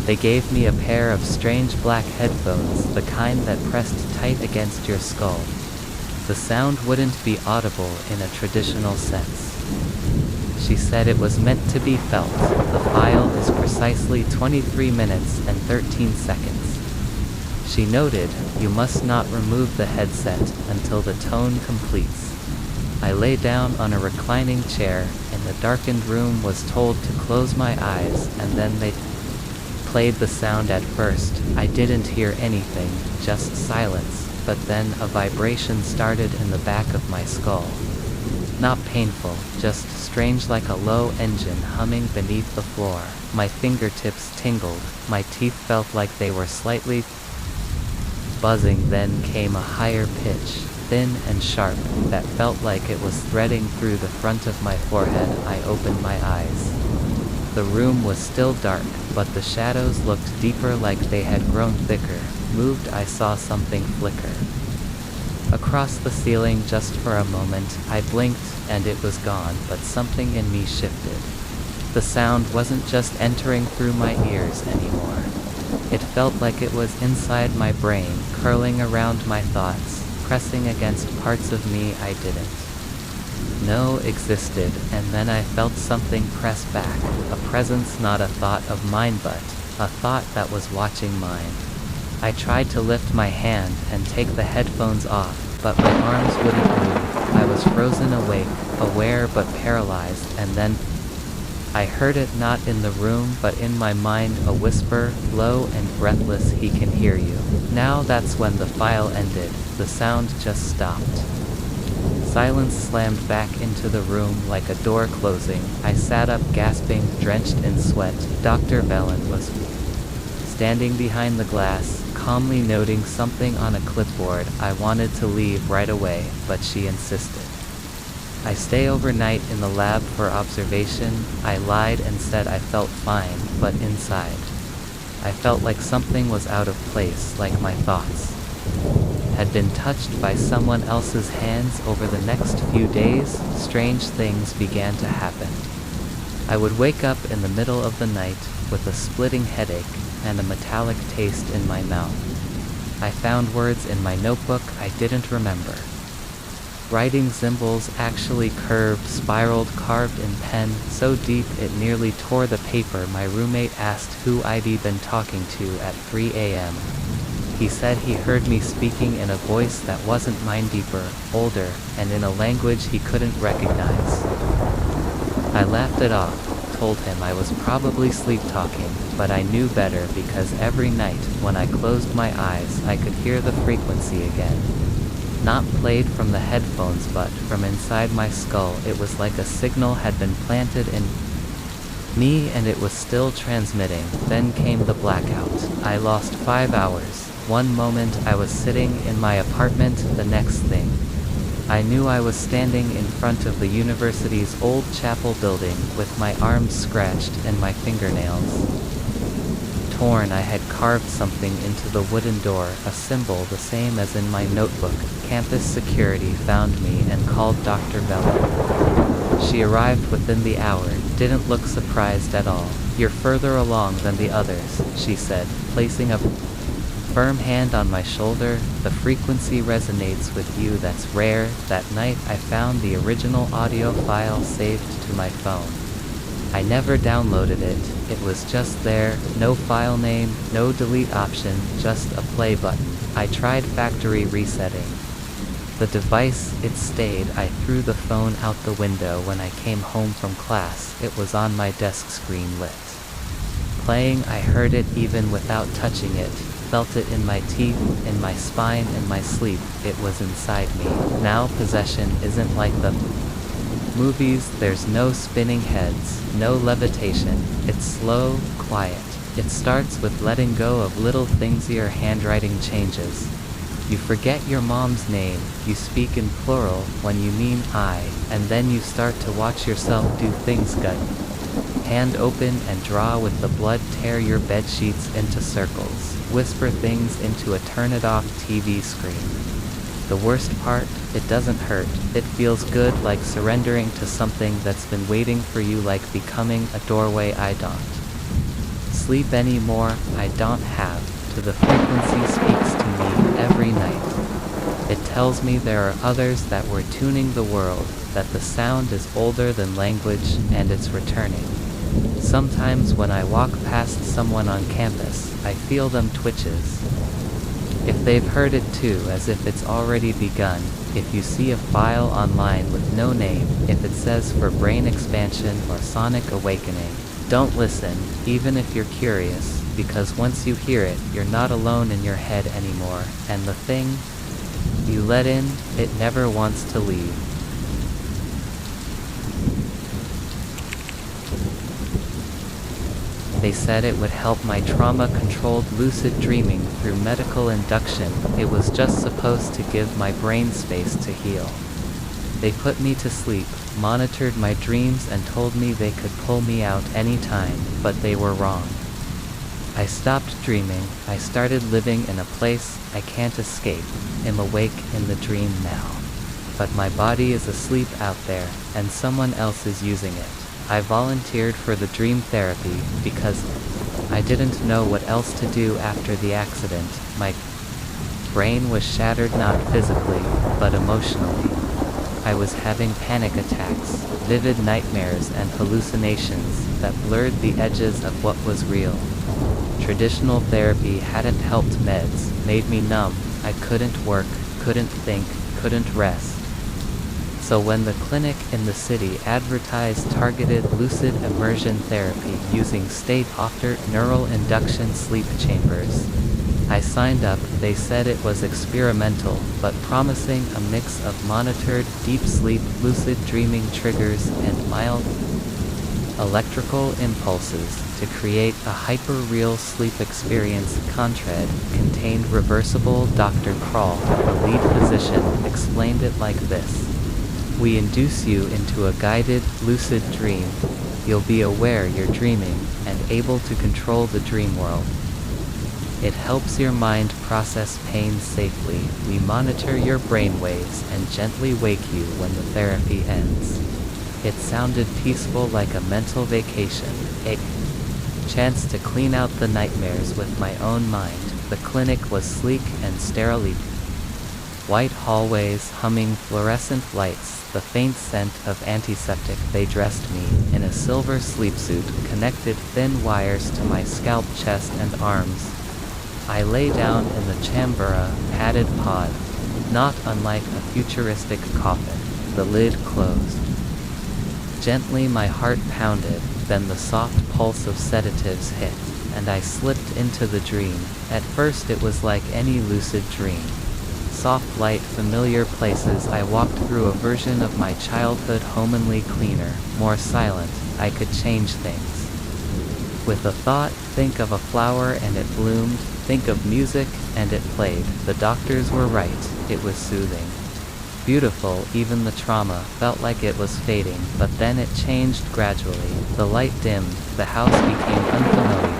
They gave me a pair of strange black headphones, the kind that pressed tight against your skull. The sound wouldn't be audible in a traditional sense. She said it was meant to be felt. The file is precisely 23 minutes and 13 seconds. She noted, "You must not remove the headset until the tone completes." I lay down on a reclining chair in the darkened room, was told to close my eyes, and then they played the sound. At first, I didn't hear anything, just silence, but then a vibration started in the back of my skull. Not painful, just strange, like a low engine humming beneath the floor. My fingertips tingled, my teeth felt like they were slightly buzzing. Then came a higher pitch, thin and sharp, that felt like it was threading through the front of my forehead. I opened my eyes. The room was still dark, but the shadows looked deeper, like they had grown thicker. Moved, I saw something flicker across the ceiling. Just for a moment, I blinked, and it was gone, but something in me shifted. The sound wasn't just entering through my ears anymore. It felt like it was inside my brain, curling around my thoughts, pressing against parts of me I didn't know existed. And then I felt something press back, a presence, not a thought of mine, but a thought that was watching mine. I tried to lift my hand and take the headphones off, but my arms wouldn't move. I was frozen, awake, aware but paralyzed. And then I heard it, not in the room but in my mind, a whisper, low and breathless, "He can hear you." Now that's when the file ended. The sound just stopped. Silence slammed back into the room like a door closing. I sat up, gasping, drenched in sweat. Dr. Velen was standing behind the glass, calmly noting something on a clipboard. I wanted to leave right away, but she insisted I stay overnight in the lab for observation. I lied and said I felt fine, but inside, I felt like something was out of place, like my thoughts had been touched by someone else's hands. Over the next few days, strange things began to happen. I would wake up in the middle of the night with a splitting headache and a metallic taste in my mouth. I found words in my notebook I didn't remember. Writing symbols, actually curved, spiraled, carved in pen, so deep it nearly tore the paper. My roommate asked who I'd been talking to at 3 a.m. He said he heard me speaking in a voice that wasn't mine, deeper, older, and in a language he couldn't recognize. I laughed it off, told him I was probably sleep-talking, but I knew better, because every night, when I closed my eyes, I could hear the frequency again. Not played from the headphones, but from inside my skull. It was like a signal had been planted in me, and it was still transmitting. Then came the blackout. I lost 5 hours. One moment I was sitting in my apartment, the next thing I knew I was standing in front of the university's old chapel building, with my arms scratched and my fingernails torn. I had carved something into the wooden door, a symbol the same as in my notebook. Campus security found me and called Dr. Velen. She arrived within the hour, didn't look surprised at all. "You're further along than the others," she said, placing a firm hand on my shoulder. "The frequency resonates with you, that's rare." That night I found the original audio file saved to my phone. I never downloaded it, it was just there, no file name, no delete option, just a play button. I tried factory resetting the device, it stayed. I threw the phone out the window when I came home from class. It was on my desk screen, lit. Playing, I heard it even without touching it, felt it in my teeth, in my spine, in my sleep. It was inside me. Now possession isn't like the movies. There's no spinning heads, no levitation. It's slow, quiet. It starts with letting go of little things. Your handwriting changes. You forget your mom's name, you speak in plural when you mean I, and then you start to watch yourself do things, gut hand open and draw with the blood, tear your bed sheets into circles, whisper things into a turn-it-off TV screen. The worst part, it doesn't hurt. It feels good, like surrendering to something that's been waiting for you, like becoming a doorway. I don't sleep anymore, I don't have to. The frequency speaks to me every night. It tells me there are others that were tuning the world, that the sound is older than language and it's returning. Sometimes when I walk past someone on campus, I feel them twitches. If they've heard it too, as if it's already begun. If you see a file online with no name, if it says for brain expansion or sonic awakening, don't listen, even if you're curious, because once you hear it, you're not alone in your head anymore, and the thing you let in, it never wants to leave. They said it would help my trauma-controlled lucid dreaming through medical induction. It was just supposed to give my brain space to heal. They put me to sleep, monitored my dreams, and told me they could pull me out anytime, but they were wrong. I stopped dreaming. I started living in a place I can't escape. I'm awake in the dream now. But my body is asleep out there, and someone else is using it. I volunteered for the dream therapy because I didn't know what else to do after the accident. My brain was shattered, not physically, but emotionally. I was having panic attacks, vivid nightmares, and hallucinations that blurred the edges of what was real. Traditional therapy hadn't helped. Meds made me numb. I couldn't work, couldn't think, couldn't rest. So when the clinic in the city advertised targeted lucid immersion therapy using state-altered neural induction sleep chambers, I signed up. They said it was experimental, but promising, a mix of monitored deep sleep, lucid dreaming triggers, and mild electrical impulses to create a hyper-real sleep experience. Contrad contained reversible. Dr. Kroll, the lead physician, explained it like this. We induce you into a guided, lucid dream. You'll be aware you're dreaming, and able to control the dream world. It helps your mind process pain safely. We monitor your brainwaves and gently wake you when the therapy ends. It sounded peaceful, like a mental vacation. A chance to clean out the nightmares with my own mind. The clinic was sleek and sterile. White hallways, humming fluorescent lights, the faint scent of antiseptic. They dressed me in a silver sleepsuit, connected thin wires to my scalp, chest, and arms. I lay down in the chambera, padded pod, not unlike a futuristic coffin. The lid closed. Gently my heart pounded, then the soft pulse of sedatives hit, and I slipped into the dream. At first it was like any lucid dream. Soft light, familiar places. I walked through a version of my childhood, homely, cleaner, more silent. I could change things. With a thought, think of a flower and it bloomed, think of music and it played. The doctors were right, it was soothing. Beautiful. Even the trauma felt like it was fading, but then it changed gradually. The light dimmed, the house became unfamiliar.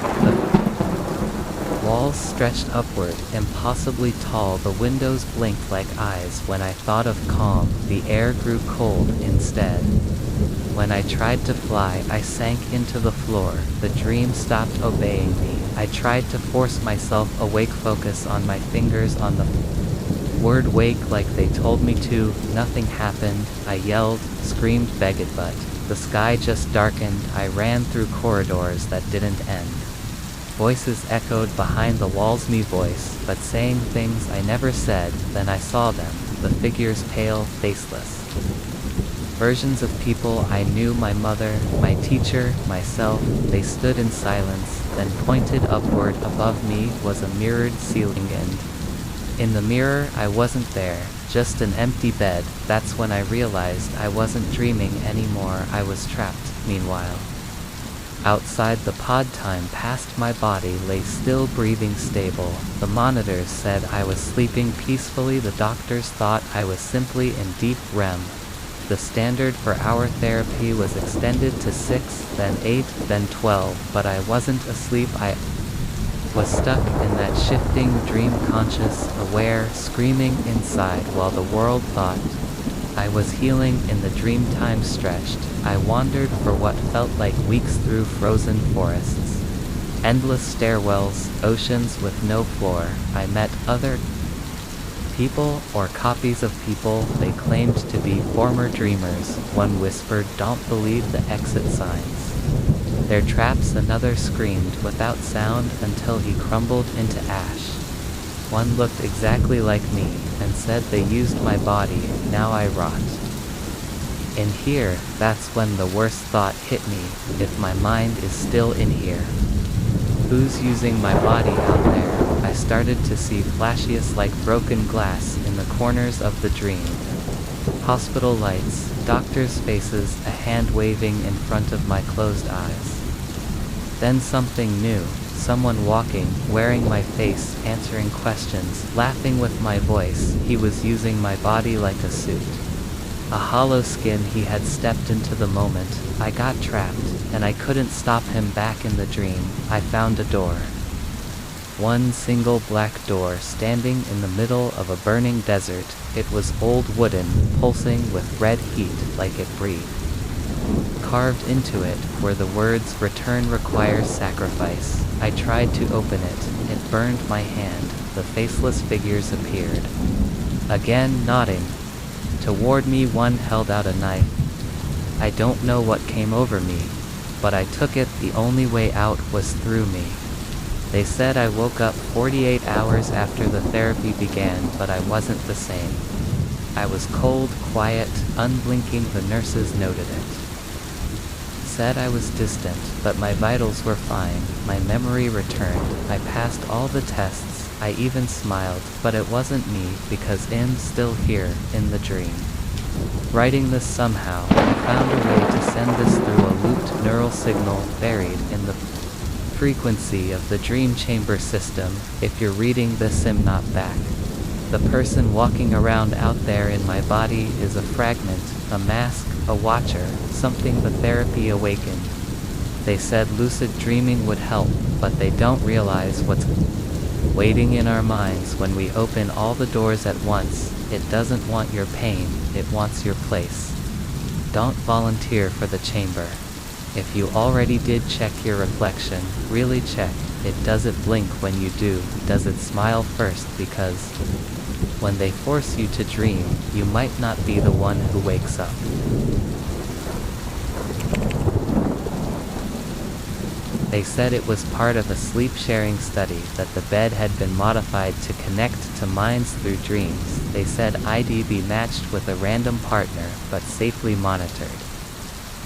The walls stretched upward, impossibly tall. The windows blinked like eyes. When I thought of calm, the air grew cold instead. When I tried to fly, I sank into the floor. The dream stopped obeying me. I tried to force myself awake, focus on my fingers on the word wake like they told me to. Nothing happened. I yelled, screamed, begged, but the sky just darkened. I ran through corridors that didn't end. Voices echoed behind the walls, me voice, but saying things I never said. Then I saw them, the figures, pale, faceless. Versions of people I knew, my mother, my teacher, myself. They stood in silence, then pointed upward. Above me was a mirrored ceiling, and in the mirror I wasn't there, just an empty bed. That's when I realized I wasn't dreaming anymore. I was trapped. Meanwhile, outside the pod, time passed. My body lay still, breathing stable. The monitors said I was sleeping peacefully. The doctors thought I was simply in deep REM. The standard for hour therapy was extended to 6, then 8, then 12, but I wasn't asleep. I was stuck in that shifting dream, conscious, aware, screaming inside while the world thought I was healing. In the dream, time stretched. I wandered for what felt like weeks through frozen forests, endless stairwells, oceans with no floor. I met other People, or copies of people they claimed to be former dreamers. One whispered, "Don't believe the exit signs. They're traps," another screamed without sound until he crumbled into ash. One looked exactly like me, and said, "They used my body, now I rot." In here, that's when the worst thought hit me: if my mind is still in here, who's using my body out there? I started to see flashes like broken glass in the corners of the dream. Hospital lights, doctors' faces, a hand waving in front of my closed eyes. Then something new, someone walking, wearing my face, answering questions, laughing with my voice. He was using my body like a suit. A hollow skin. He had stepped into the moment. I got trapped, and I couldn't stop him. Back in the dream, I found a door. One single black door standing in the middle of a burning desert. It was old wooden, pulsing with red heat like it breathed. Carved into it were the words, "Return requires sacrifice." I tried to open it. It burned my hand. The faceless figures appeared. Again nodding. Toward me, one held out a knife. I don't know what came over me, but I took it. The only way out was through me. They said I woke up 48 hours after the therapy began, but I wasn't the same. I was cold, quiet, unblinking. The nurses noted it. Said I was distant, but my vitals were fine. My memory returned. I passed all the tests. I even smiled, but it wasn't me, because I'm still here, in the dream. Writing this somehow, I found a way to send this through a looped neural signal buried in the frequency of the dream chamber system. If you're reading this, I'm not back. The person walking around out there in my body is a fragment, a mask, a watcher, something the therapy awakened. They said lucid dreaming would help, but they don't realize what's waiting in our minds when we open all the doors at once. It doesn't want your pain, it wants your place. Don't volunteer for the chamber. If you already did, check your reflection, really check it. Does it blink when you do? Does it smile first? Because when they force you to dream, you might not be the one who wakes up. They said it was part of a sleep-sharing study, that the bed had been modified to connect to minds through dreams. They said I'd be matched with a random partner, but safely monitored.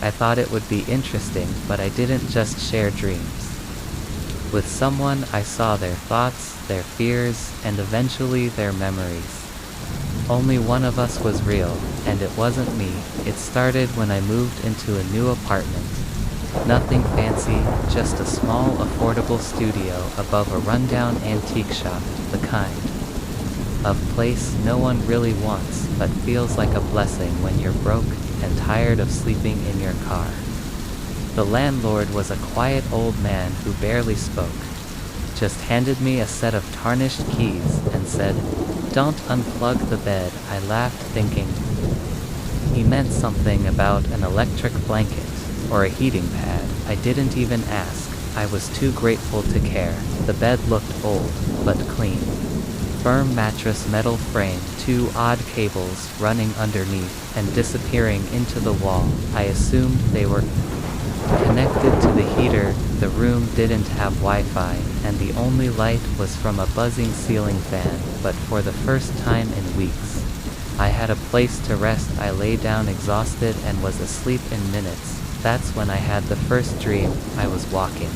I thought it would be interesting, but I didn't just share dreams with someone. I saw their thoughts, their fears, and eventually their memories. Only one of us was real, and it wasn't me. It started when I moved into a new apartment. Nothing fancy, just a small, affordable studio above a rundown antique shop, the kind of place no one really wants, but feels like a blessing when you're broke and tired of sleeping in your car. The landlord was a quiet old man who barely spoke. Just handed me a set of tarnished keys and said, "Don't unplug the bed." I laughed, thinking he meant something about an electric blanket or a heating pad. I didn't even ask. I was too grateful to care. The bed looked old, but clean. Firm mattress, metal frame, 2 odd cables running underneath and disappearing into the wall. I assumed they were connected to the heater. The room didn't have Wi-Fi, and the only light was from a buzzing ceiling fan. But for the first time in weeks, I had a place to rest. I lay down exhausted and was asleep in minutes. That's when I had the first dream. I was walking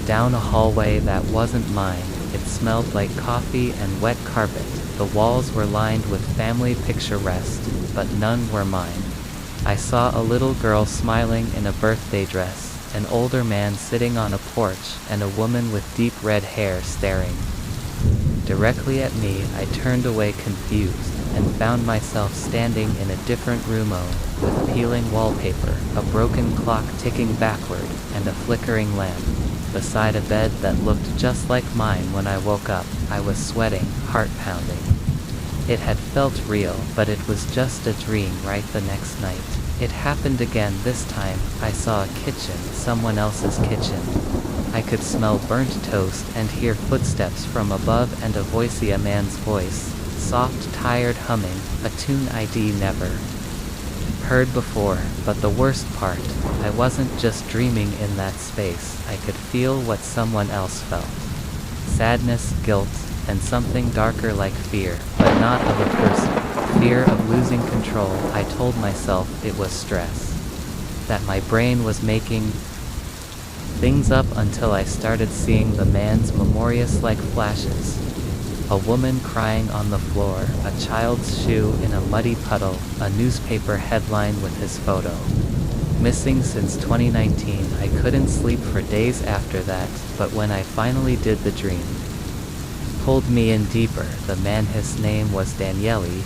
down a hallway that wasn't mine. It smelled like coffee and wet carpet. The walls were lined with family picture rests, but none were mine. I saw a little girl smiling in a birthday dress, an older man sitting on a porch, and a woman with deep red hair staring directly at me. I turned away confused, and found myself standing in a different room with peeling wallpaper, a broken clock ticking backward, and a flickering lamp, beside a bed that looked just like mine. When I woke up, I was sweating, heart pounding. It had felt real, but it was just a dream. Right the next night, it happened again. This time, I saw a kitchen, someone else's kitchen. I could smell burnt toast and hear footsteps from above and a man's voice, soft, tired humming, a tune I'd never heard before. But the worst part, I wasn't just dreaming in that space, I could feel what someone else felt. Sadness, guilt, and something darker like fear, but not of a person. Fear of losing control. I told myself it was stress, that my brain was making things up, until I started seeing the man's memories like flashes. A woman crying on the floor, a child's shoe in a muddy puddle, a newspaper headline with his photo. Missing since 2019. I couldn't sleep for days after that, but when I finally did, the dream pulled me in deeper. The man, his name was Daniele.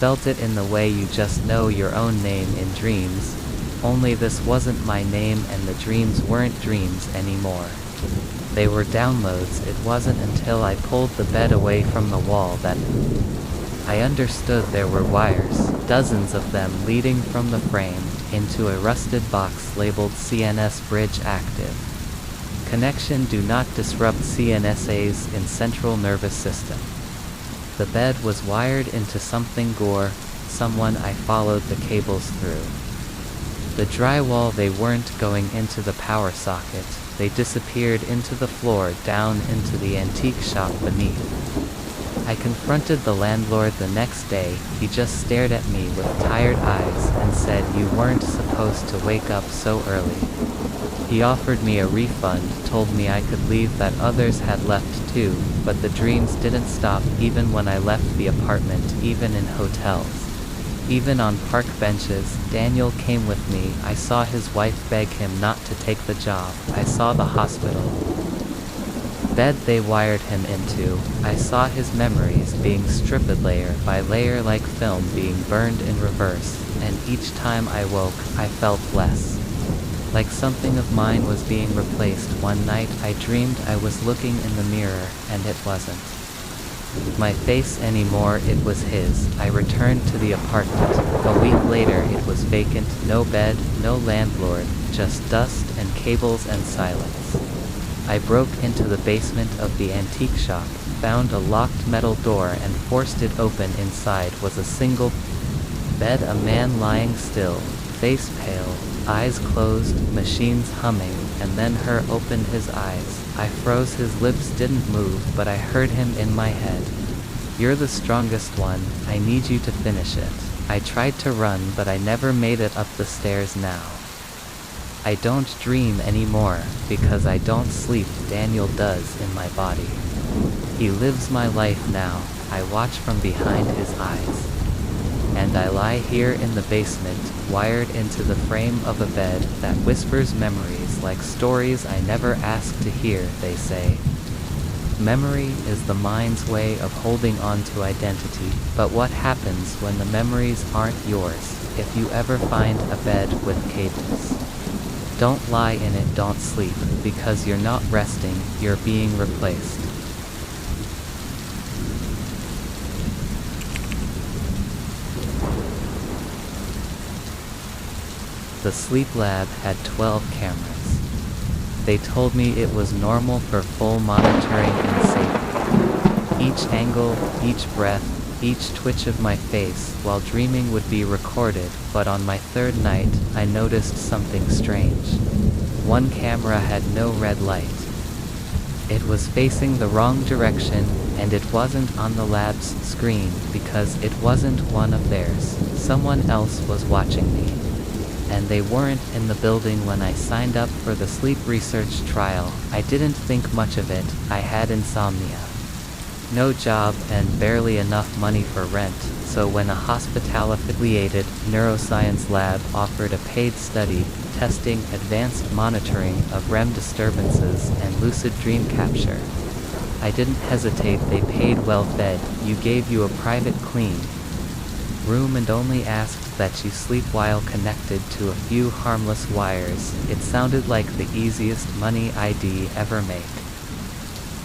Felt it in the way you just know your own name in dreams. Only this wasn't my name, and the dreams weren't dreams anymore. They were downloads. It wasn't until I pulled the bed away from the wall that I understood there were wires, dozens of them, leading from the frame into a rusted box labeled CNS bridge active. Connection: do not disrupt CNSAs in central nervous system. The bed was wired into something someone I followed the cables through. The drywall, they weren't going into the power socket, they disappeared into the floor, down into the antique shop beneath. I confronted the landlord the next day. He just stared at me with tired eyes and said, "You weren't supposed to wake up so early." He offered me a refund, told me I could leave, that others had left too, but the dreams didn't stop, even when I left the apartment, even in hotels. Even on park benches. Daniel came with me. I saw his wife beg him not to take the job. I saw the hospital bed they wired him into. I saw his memories being stripped layer by layer like film being burned in reverse, and each time I woke, I felt less like something of mine was being replaced. One night I dreamed I was looking in the mirror, and it wasn't my face anymore, it was his. I returned to the apartment. A week later it was vacant, no bed, no landlord, just dust and cables and silence. I broke into the basement of the antique shop, found a locked metal door and forced it open. Inside was a single bed, a man lying still, face pale, eyes closed, machines humming, and then her opened his eyes. I froze, his lips didn't move, but I heard him in my head. "You're the strongest one, I need you to finish it." I tried to run, but I never made it up the stairs now. I don't dream anymore, because I don't sleep. Daniel does in my body. He lives my life now. I watch from behind his eyes. And I lie here in the basement, wired into the frame of a bed that whispers memories like stories I never asked to hear, they say. Memory is the mind's way of holding on to identity, but what happens when the memories aren't yours? If you ever find a bed with cables, don't lie in it, don't sleep, because you're not resting, you're being replaced. The sleep lab had 12 cameras. They told me it was normal for full monitoring and safety. Each angle, each breath, each twitch of my face while dreaming would be recorded, but on my third night, I noticed something strange. One camera had no red light. It was facing the wrong direction, and it wasn't on the lab's screen because it wasn't one of theirs. Someone else was watching me. And they weren't in the building when I signed up for the sleep research trial. I didn't think much of it. I had insomnia, no job, and barely enough money for rent, so when a hospital-affiliated neuroscience lab offered a paid study testing advanced monitoring of REM disturbances and lucid dream capture, I didn't hesitate. They paid well fed. You gave you a private clean room and only asked that you sleep while connected to a few harmless wires. It sounded like the easiest money I'd ever make.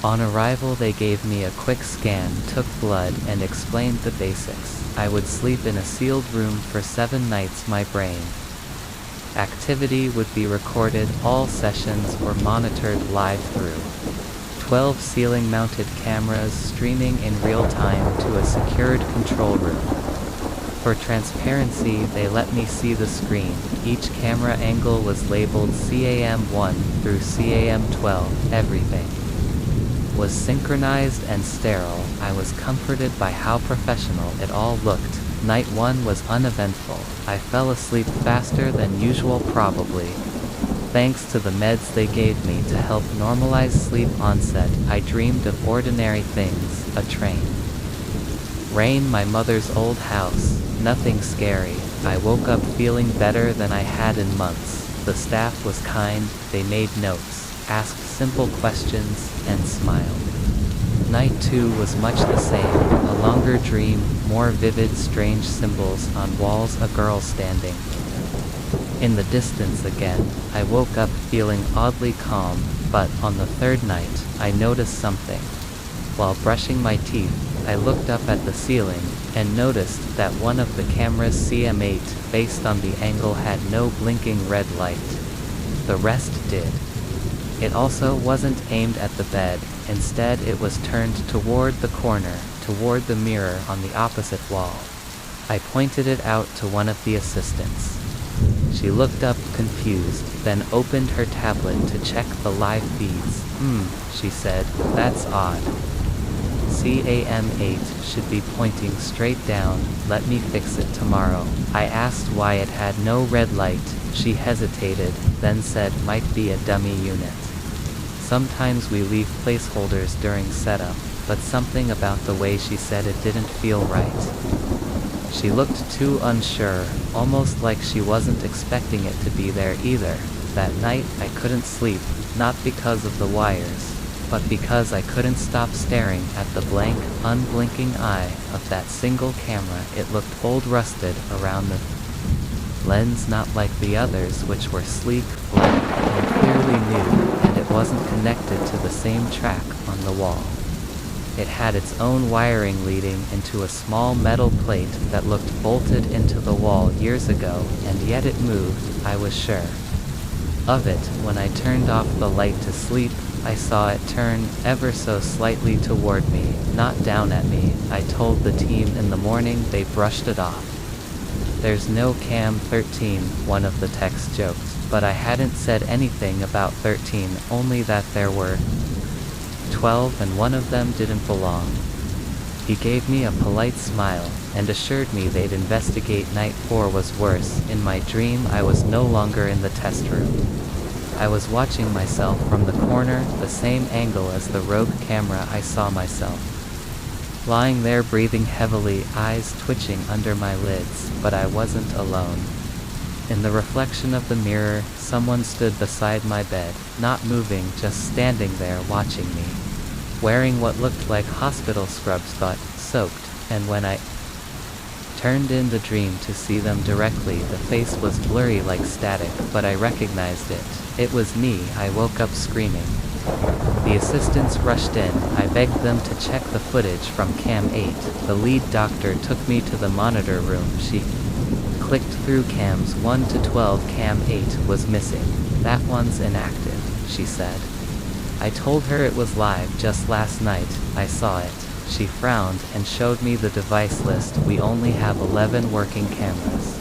On arrival they gave me a quick scan, took blood, and explained the basics. I would sleep in a sealed room for 7 nights. My brain Activity would be recorded, all sessions were monitored live through 12 ceiling-mounted cameras streaming in real time to a secured control room. For transparency, they let me see the screen. Each camera angle was labeled CAM1 through CAM12. Everything was synchronized and sterile. I was comforted by how professional it all looked. Night 1 was uneventful. I fell asleep faster than usual, probably thanks to the meds they gave me to help normalize sleep onset. I dreamed of ordinary things, a train, rain, my mother's old house. Nothing scary. I woke up feeling better than I had in months. The staff was kind, they made notes, asked simple questions, and smiled. Night 2 was much the same, a longer dream, more vivid, strange symbols on walls, a girl standing in the distance again. I woke up feeling oddly calm, but on the third night, I noticed something. While brushing my teeth, I looked up at the ceiling, and noticed that one of the cameras, CM8, based on the angle, had no blinking red light. The rest did. It also wasn't aimed at the bed, instead it was turned toward the corner, toward the mirror on the opposite wall. I pointed it out to one of the assistants. She looked up confused, then opened her tablet to check the live feeds. She said, "That's odd. CAM8 should be pointing straight down, let me fix it tomorrow." I asked why it had no red light. She hesitated, then said, "Might be a dummy unit. Sometimes we leave placeholders during setup," but something about the way she said it didn't feel right. She looked too unsure, almost like she wasn't expecting it to be there either. That night I couldn't sleep, not because of the wires, but because I couldn't stop staring at the blank, unblinking eye of that single camera. It looked old, rusted around the lens, not like the others, which were sleek, black, and clearly new, and it wasn't connected to the same track on the wall. It had its own wiring leading into a small metal plate that looked bolted into the wall years ago, and yet it moved. I was sure of it. When I turned off the light to sleep, I saw it turn ever so slightly toward me, not down at me. I told the team in the morning, they brushed it off. "There's no cam 13, one of the techs joked, but I hadn't said anything about 13, only that there were 12 and one of them didn't belong. He gave me a polite smile, and assured me they'd investigate. Night 4 was worse. In my dream I was no longer in the test room. I was watching myself from the corner, the same angle as the rogue camera. I saw myself lying there breathing heavily, eyes twitching under my lids, but I wasn't alone. In the reflection of the mirror, someone stood beside my bed, not moving, just standing there watching me, wearing what looked like hospital scrubs but soaked, and when I turned in the dream to see them directly, the face was blurry like static, but I recognized it. It was me. I woke up screaming. The assistants rushed in. I begged them to check the footage from Cam 8. The lead doctor took me to the monitor room. She clicked through cams 1 to 12. Cam 8 was missing. "That one's inactive," she said. I told her it was live just last night. I saw it. She frowned and showed me the device list. "We only have 11 working cameras.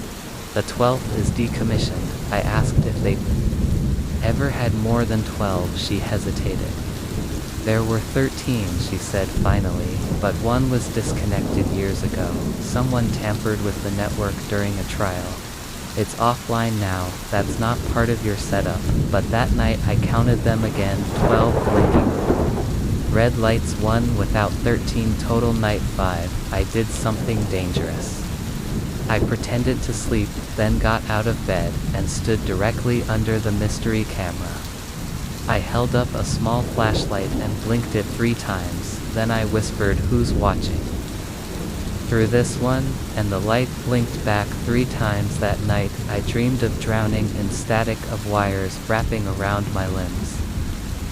The 12th is decommissioned." I asked if they ever had more than 12. She hesitated. "There were 13, she said finally, "but one was disconnected years ago. Someone tampered with the network during a trial. It's offline now. That's not part of your setup." But that night I counted them again, 12 blinking red lights, 1 without, 13 total. Night 5, I did something dangerous. I pretended to sleep, then got out of bed, and stood directly under the mystery camera. I held up a small flashlight and blinked it 3 times, then I whispered, "Who's watching?" through this one, and the light blinked back 3 times. That night, I dreamed of drowning in static, of wires wrapping around my limbs,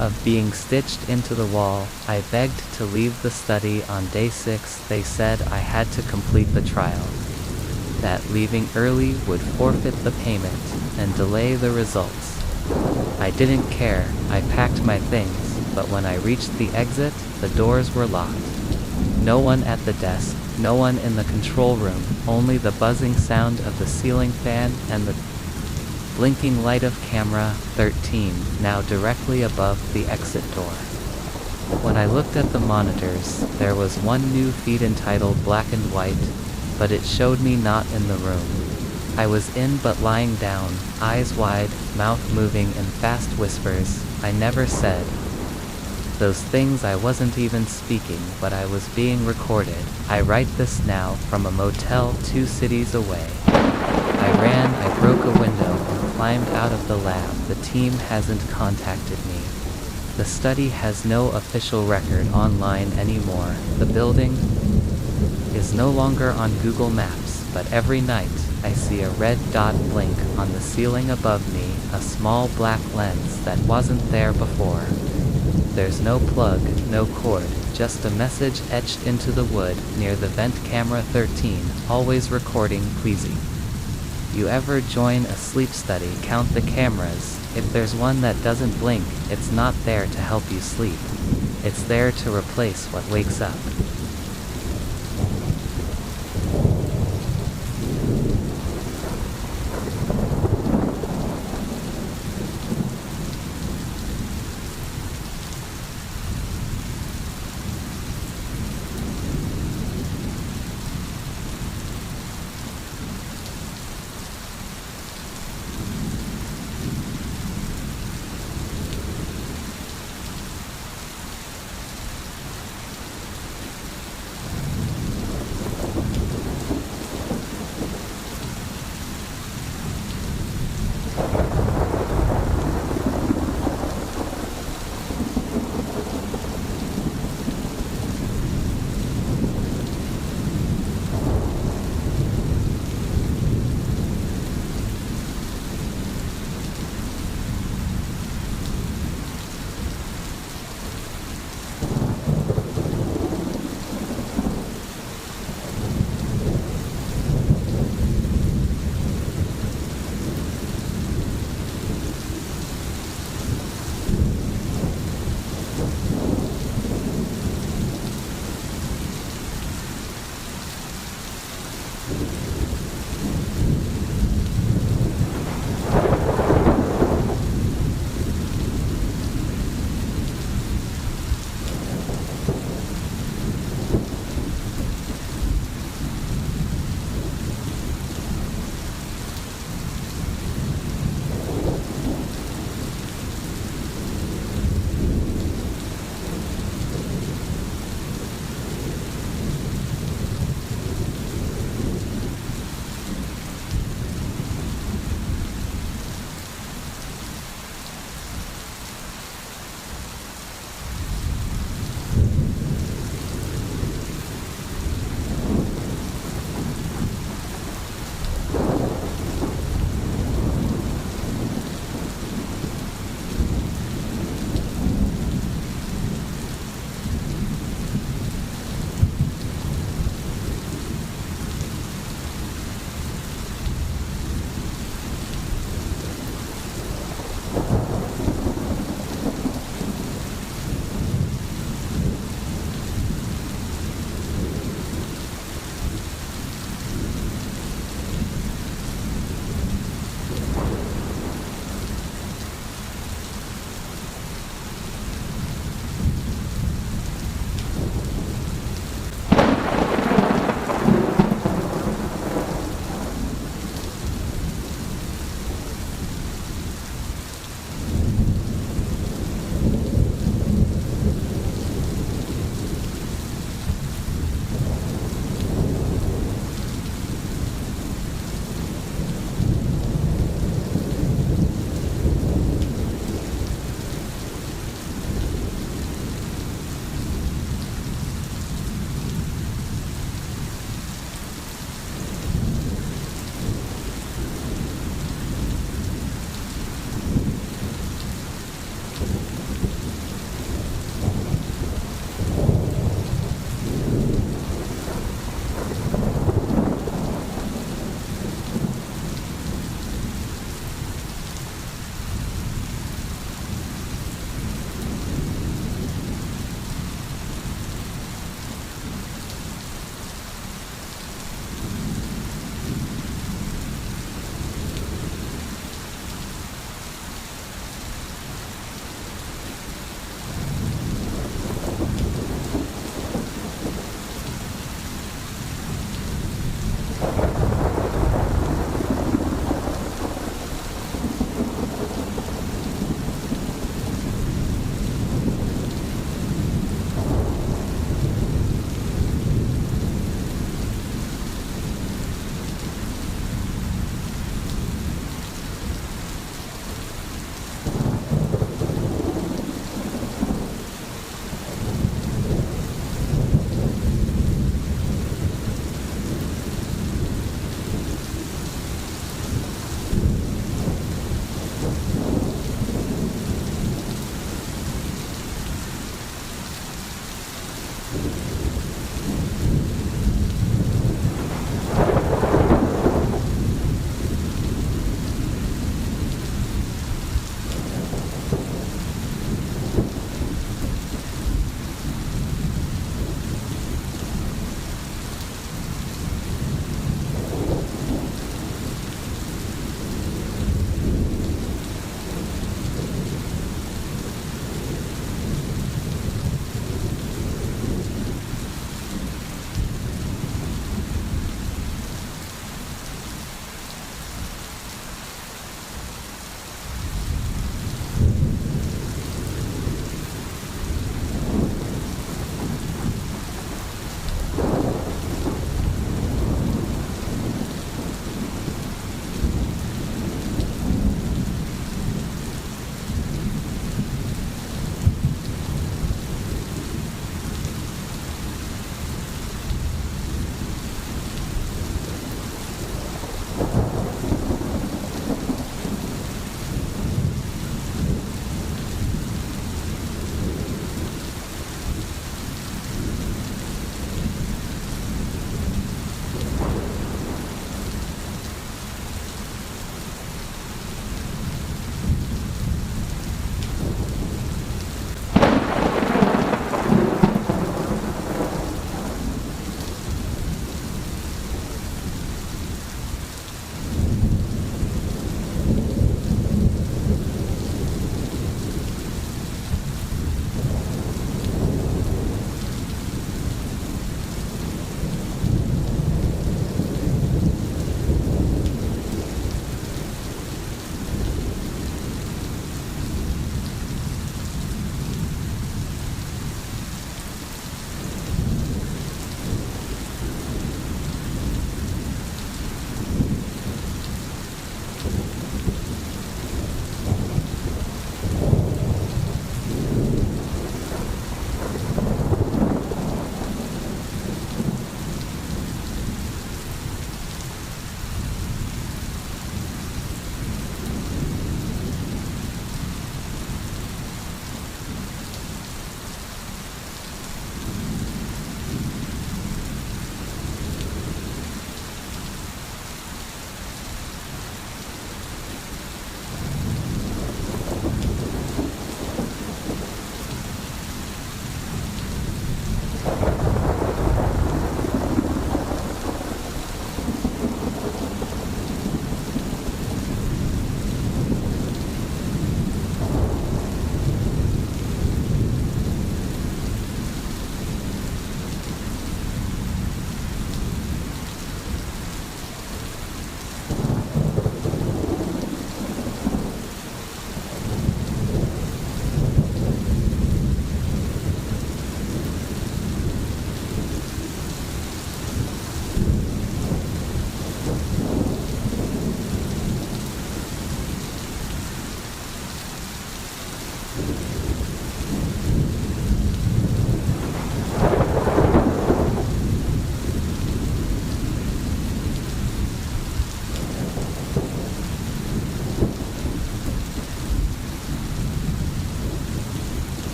of being stitched into the wall. I begged to leave the study on day 6. They said I had to complete the trial. that leaving early would forfeit the payment and delay the results. I didn't care. I packed my things, but when I reached the exit, the doors were locked. No one at the desk, no one in the control room, only the buzzing sound of the ceiling fan and the blinking light of camera 13, now directly above the exit door. When I looked at the monitors, there was one new feed entitled Black and White, but it showed me not in the room. I was in but lying down, eyes wide, mouth moving in fast whispers. I never said those things. I wasn't even speaking, but I was being recorded. I write this now from a motel 2 cities away. I ran, I broke a window, and climbed out of the lab. The team hasn't contacted me. The study has no official record online anymore. The building is no longer on Google Maps, but every night, I see a red dot blink on the ceiling above me, a small black lens that wasn't there before. There's no plug, no cord, just a message etched into the wood near the vent. Camera 13, always recording, pleasing. You ever join a sleep study? Count the cameras. If there's one that doesn't blink, it's not there to help you sleep. It's there to replace what wakes up.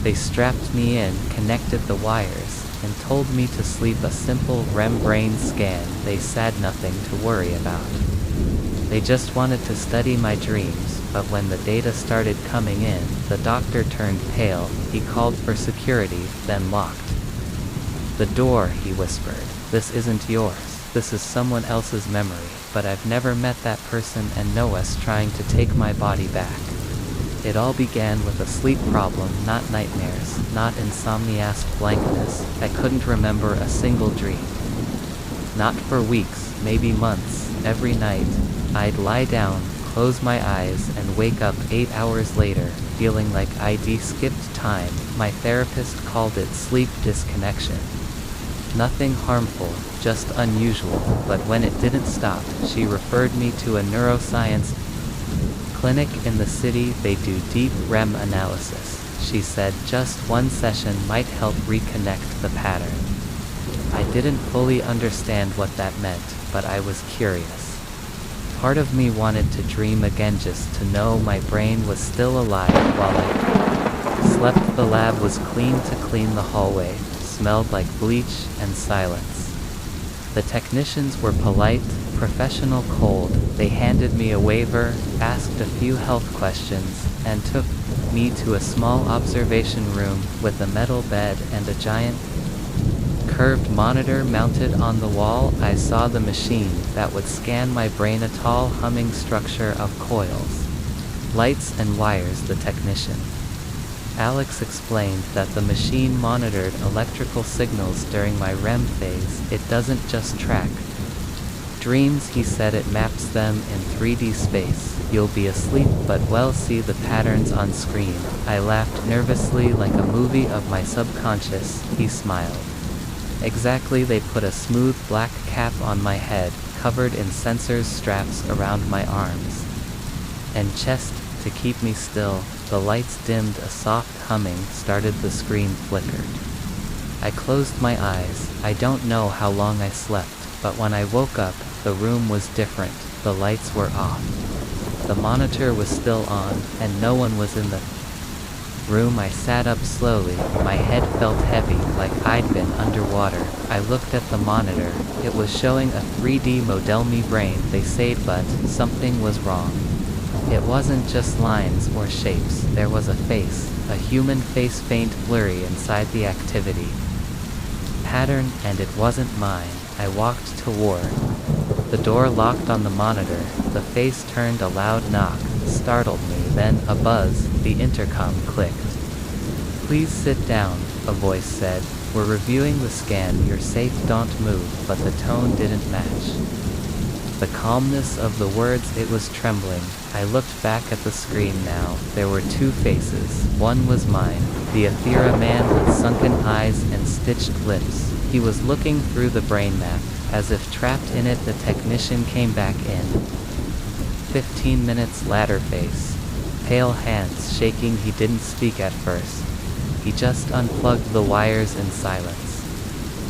They strapped me in, connected the wires, and told me to sleep a simple REM brain scan. They said nothing to worry about. They just wanted to study my dreams, but when the data started coming in, the doctor turned pale. He called for security, then locked the door. He whispered, "This isn't yours. This is someone else's memory, but I've never met that person and no one's trying to take my body back." It all began with a sleep problem, not nightmares, not insomniac blankness. I couldn't remember a single dream. Not for weeks, maybe months. Every night, I'd lie down, close my eyes, and wake up 8 hours later, feeling like I'd skipped time. My therapist called it sleep disconnection. Nothing harmful, just unusual, but when it didn't stop, she referred me to a neuroscience clinic in the city. They do deep REM analysis. She said just one session might help reconnect the pattern. I didn't fully understand what that meant, but I was curious. Part of me wanted to dream again, just to know my brain was still alive while I slept. The lab was clean to clean. The hallway smelled like bleach and silence. The technicians were polite, professional, cold. They handed me a waiver, asked a few health questions, and took me to a small observation room with a metal bed and a giant curved monitor mounted on the wall. I saw the machine that would scan my brain, a tall humming structure of coils, lights and wires. The technician, Alex, explained that the machine monitored electrical signals during my REM phase. It doesn't just track dreams, he said, it maps them in 3D space. You'll be asleep but well see the patterns on screen. I laughed nervously, like a movie of my subconscious. He smiled. Exactly. They put a smooth black cap on my head, covered in sensors, straps around my arms and chest to keep me still. The lights dimmed, a soft humming started, the screen flickered. I closed my eyes. I don't know how long I slept, but when I woke up, the room was different. The lights were off. The monitor was still on, and no one was in the room. I sat up slowly. My head felt heavy, like I'd been underwater. I looked at the monitor. It was showing a 3D model me brain, they said, but something was wrong. It wasn't just lines or shapes. There was a face, a human face, faint, blurry inside the activity pattern, and it wasn't mine. I walked toward the door, locked on the monitor. The face turned. A loud knock startled me, then a buzz. The intercom clicked. "Please sit down," a voice said. "We're reviewing the scan. You're safe, don't move." But the tone didn't match the calmness of the words. It was trembling. I looked back at the screen now. There were two faces. One was mine, the Aethera man with sunken eyes and stitched lips. He was looking through the brain map, as if trapped in it. The technician came back in 15 minutes later, face pale, hands shaking. He didn't speak at first. He just unplugged the wires in silence.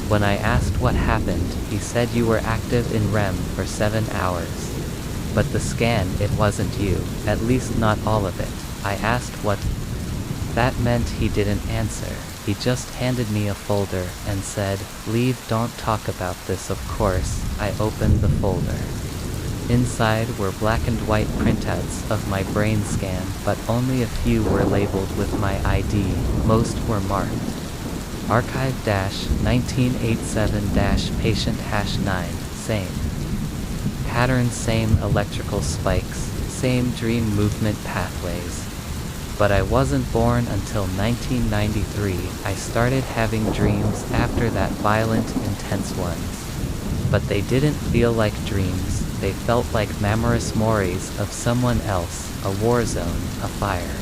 When I asked what happened, he said, "You were active in REM for 7 hours. But the scan, it wasn't you, at least not all of it." I asked what that meant. He didn't answer. He just handed me a folder and said, "Leave, don't talk about this." Of course, I opened the folder. Inside were black and white printouts of my brain scan, but only a few were labeled with my ID. Most were marked Archive-1987-patient-9, same patterns, same electrical spikes, same dream movement pathways. But I wasn't born until 1993. I started having dreams after that, violent, intense ones. But they didn't feel like dreams. They felt like memories of someone else, a war zone, a fire.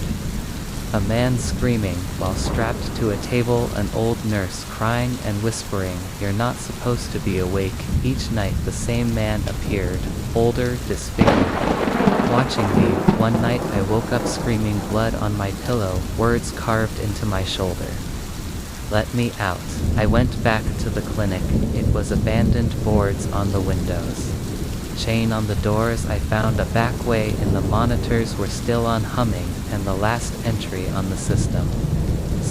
A man screaming while strapped to a table, an old nurse crying and whispering, "You're not supposed to be awake." Each night the same man appeared, older, disfigured, watching me. One night I woke up screaming, blood on my pillow, words carved into my shoulder. "Let me out." I went back to the clinic. It was abandoned, boards on the windows, chain on the doors. I found a back way in. The monitors were still on, humming, and the last entry on the system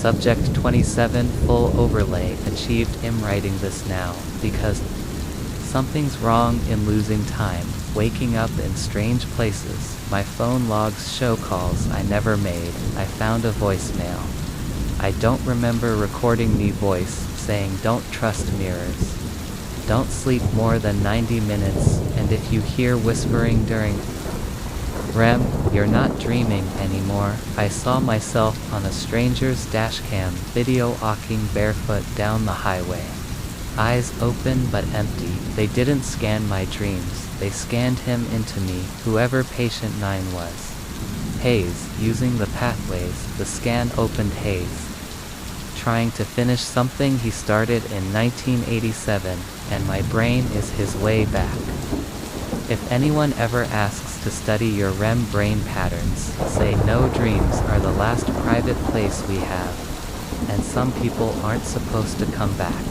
Subject 27 full overlay achieved. I'm writing this now because something's wrong in losing time, waking up in strange places. My phone logs show calls I never made. I found a voicemail. I don't remember recording me voice saying don't trust mirrors. Don't sleep more than 90 minutes, and if you hear whispering during REM, you're not dreaming anymore. I saw myself on a stranger's dashcam video walking barefoot down the highway. Eyes open but empty. They didn't scan my dreams, they scanned him into me, whoever patient 9 was. Haze, using the pathways, the scan opened Haze. Trying to finish something he started in 1987, and my brain is his way back. If anyone ever asks to study your REM brain patterns, say no, dreams are the last private place we have. And some people aren't supposed to come back.